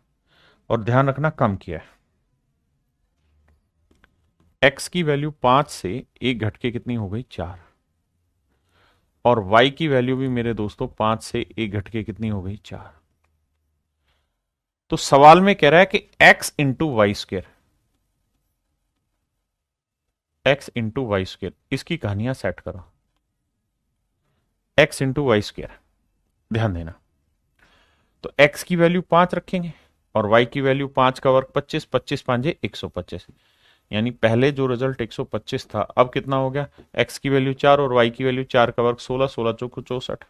और ध्यान रखना कम किया है। एक्स की वैल्यू 5 से एक घट के कितनी हो गई? 4। और y की वैल्यू भी मेरे दोस्तों 5 से एक घट के कितनी हो गई? 4। तो सवाल में कह रहा है कि x into y square, x into y square, इसकी कहानियां सेट करो। x इंटू वाई स्क्र, ध्यान देना। तो x की वैल्यू 5 रखेंगे और y की वैल्यू 5 का वर्ग 25, 25 पांजे 125। यानी पहले जो रिजल्ट 125 था अब कितना हो गया? x की वैल्यू 4 और y की वैल्यू 4 का वर्ग 16, 16 चौको 64।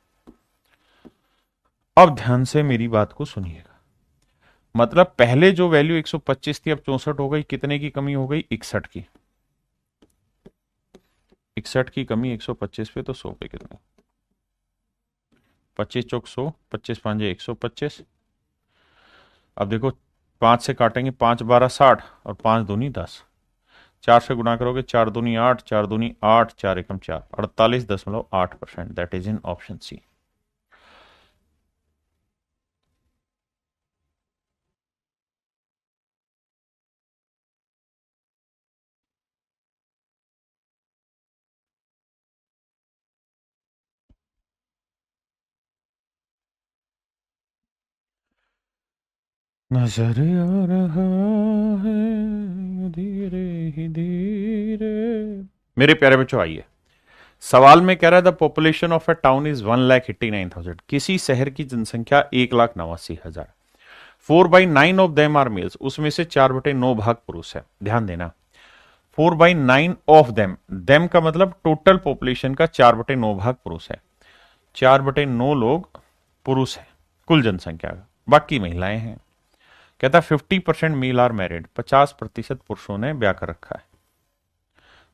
अब ध्यान से मेरी बात को सुनिएगा। मतलब पहले जो वैल्यू 125 थी अब 64 हो गई। कितने की कमी हो गई? 61 की। 61 की कमी 125 पे तो 100 पे कितने? 25 चौक 100, 25 पांजे 125। अब देखो 5 से काटेंगे, 5 12 60 और 5 दूनी 10। 4 से गुणा करोगे 4 दूनी 8, 4 दूनी 8, 4 एकम 4, 48.8%। That is in option C. नजर आ रहा है धीरे ही धीरे। मेरे प्यारे बच्चों आइए, सवाल में कह रहा है the population of a town is 1,89,000। किसी शहर की जनसंख्या 1,89,000। 4/9 ऑफ देम आर मेल्स, उसमें से 4/9 भाग पुरुष है। ध्यान देना, 4/9 ऑफ देम, देम का मतलब टोटल पॉपुलेशन का 4/9 भाग पुरुष है। 4/9 लोग पुरुष है कुल जनसंख्या का, बाकी महिलाएं हैं। कहता 50% मेल आर मैरिड, 50% पुरुषों ने ब्याह कर रखा है,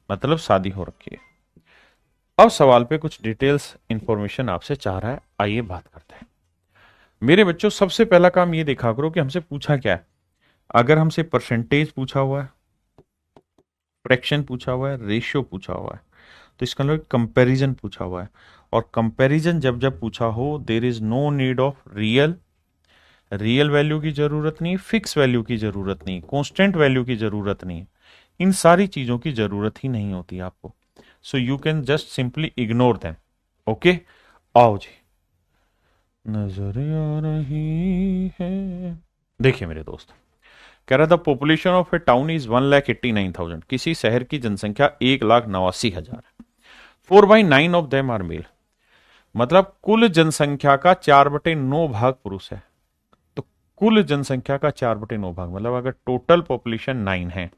मतलब शादी हो रखी है। अब सवाल पे कुछ डिटेल्स इंफॉर्मेशन आपसे चाह रहा है, आइए बात करते हैं। मेरे बच्चों सबसे पहला काम ये देखा करो कि हमसे पूछा क्या है। अगर हमसे परसेंटेज पूछा हुआ है फ्रैक्शन पूछा हुआ है, रेशियो पूछा हुआ है, तो इसका मतलब कंपैरिजन पूछा हुआ है। और कंपैरिजन जब जब पूछा हो, there is no need of real value की जरूरत नहीं, फिक्स वैल्यू की जरूरत नहीं, कांस्टेंट वैल्यू की जरूरत नहीं, इन सारी चीजों की जरूरत ही नहीं होती आपको। So you can just simply ignore them. Okay, आओ जी, नजर आ रही है। देखिए मेरे दोस्त, कह रहा था population of A town is 1,89,000। किसी शहर की जनसंख्या 1,89,000 है। 4/9 ऑफ देम आर मेल। मतलब कुल जनसंख्या का 4/9 भाग पुरुष है। तो कुल जनसंख्या का 4/9 भाग, मतलब अगर टोटल पॉपुलेशन 9 है,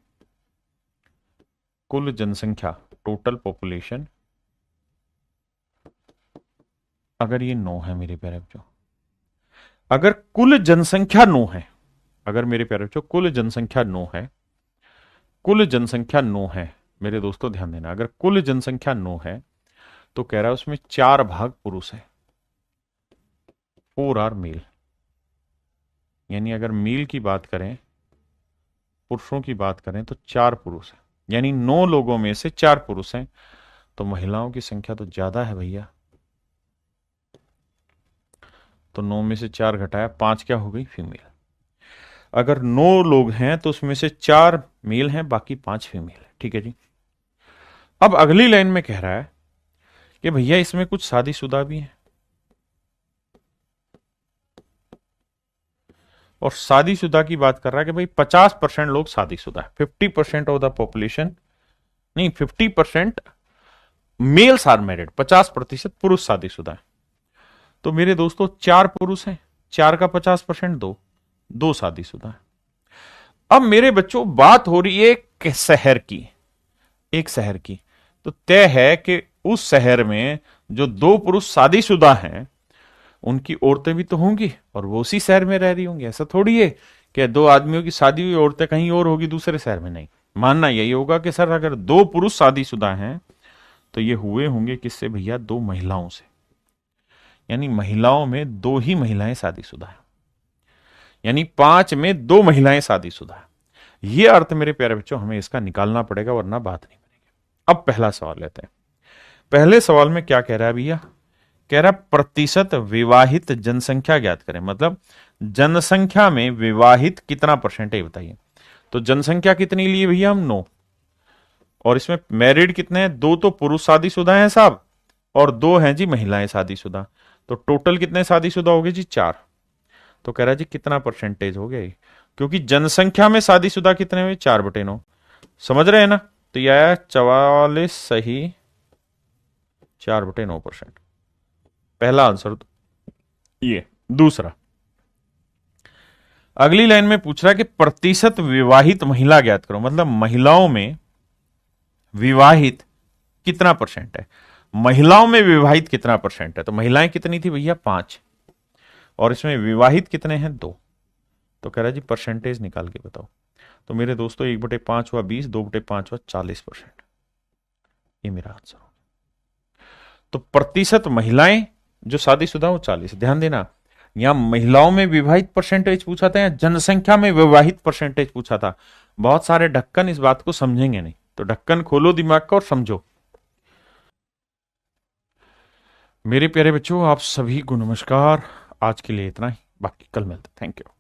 कुल जनसंख्या, टोटल पॉपुलेशन अगर ये 9 है मेरे प्यारे बच्चों, अगर कुल जनसंख्या 9 है, अगर मेरे प्यारे बच्चों कुल जनसंख्या 9 है, कुल जनसंख्या 9 है मेरे दोस्तों, ध्यान देना, अगर कुल जनसंख्या 9 है तो कह रहा है उसमें 4 भाग पुरुष है, 4 आर मेल। यानी अगर मेल की बात करें, पुरुषों की बात करें तो 4 पुरुष है, यानी 9 लोगों में से 4 पुरुष हैं। तो महिलाओं की संख्या तो ज्यादा है भैया। तो 9 में से 4 घटाया 5, क्या हो गई? फीमेल। अगर 9 लोग हैं तो उसमें से 4 मेल हैं, बाकी 5 फीमेल है। ठीक है जी। अब अगली लाइन में कह रहा है कि भैया इसमें कुछ शादीशुदा भी हैं, और शादीशुदा की बात कर रहा है कि भाई 50% लोग शादीशुदा है, 50% ऑफ द पॉपुलेशन, नहीं 50% मेल्स आर मैरिड, 50% पुरुष शादीशुदा है। तो मेरे दोस्तों 4 पुरुष हैं, 4 का 50% 2 शादीशुदा है। अब मेरे बच्चों बात हो रही है एक शहर की, एक शहर की। तो तय है कि उस शहर में जो 2 पुरुष शादीशुदा हैं उनकी औरतें भी तो होंगी और वो उसी शहर में रह रही होंगी। ऐसा थोड़ी है कि 2 आदमियों की शादी हुई, औरतें कहीं और होगी दूसरे शहर में। नहीं, मानना यही होगा कि सर अगर 2 पुरुष शादीशुदा हैं तो ये हुए होंगे किससे भैया? 2 महिलाओं से। यानी महिलाओं में 2 ही महिलाएं शादीशुदा हैं, यानी 5 में 2 महिलाएं शादीशुदा हैं। ये अर्थ मेरे प्यारे बच्चों हमें इसका निकालना पड़ेगा, वरना बात नहीं बनेगी। अब पहला सवाल लेते हैं। पहले सवाल में क्या कह रहा है भैया? कह रहा प्रतिशत विवाहित जनसंख्या ज्ञात करें। मतलब जनसंख्या में विवाहित कितना परसेंट है बताइए। तो जनसंख्या कितनी ली भैया? हम 9, और इसमें मैरिड कितने हैं? 2 तो पुरुष शादीशुदा हैं साहब, और 2 हैं जी महिलाएं शादीशुदा। तो टोटल कितने शादीशुदा हो गए जी? 4। तो कह रहा है जी कितना परसेंटेज हो गया? क्योंकि जनसंख्या में शादीशुदा कितने हुए? 4/9। समझ रहे हैं ना? तो यह आया 44 सही 4/9%। पहला आंसर तो ये। दूसरा, अगली लाइन में पूछ रहा है कि प्रतिशत विवाहित महिला ज्ञात करो। मतलब महिलाओं में विवाहित कितना परसेंट है, महिलाओं में विवाहित कितना परसेंट है। तो महिलाएं कितनी थी भैया? 5, और इसमें विवाहित कितने हैं? 2। तो कह रहा है जी परसेंटेज निकाल के बताओ। तो मेरे दोस्तों 1/5 हुआ 20, 2/5 हुआ 40%। ये मेरा आंसर हो। तो प्रतिशत महिलाएं जो शादीशुदा वो 40। ध्यान देना, यहां महिलाओं में विवाहित परसेंटेज पूछा था या जनसंख्या में विवाहित परसेंटेज पूछा था। बहुत सारे ढक्कन इस बात को समझेंगे नहीं, तो ढक्कन खोलो दिमाग का और समझो। मेरे प्यारे बच्चों, आप सभी को नमस्कार। आज के लिए इतना ही, बाकी कल मिलते। Thank you.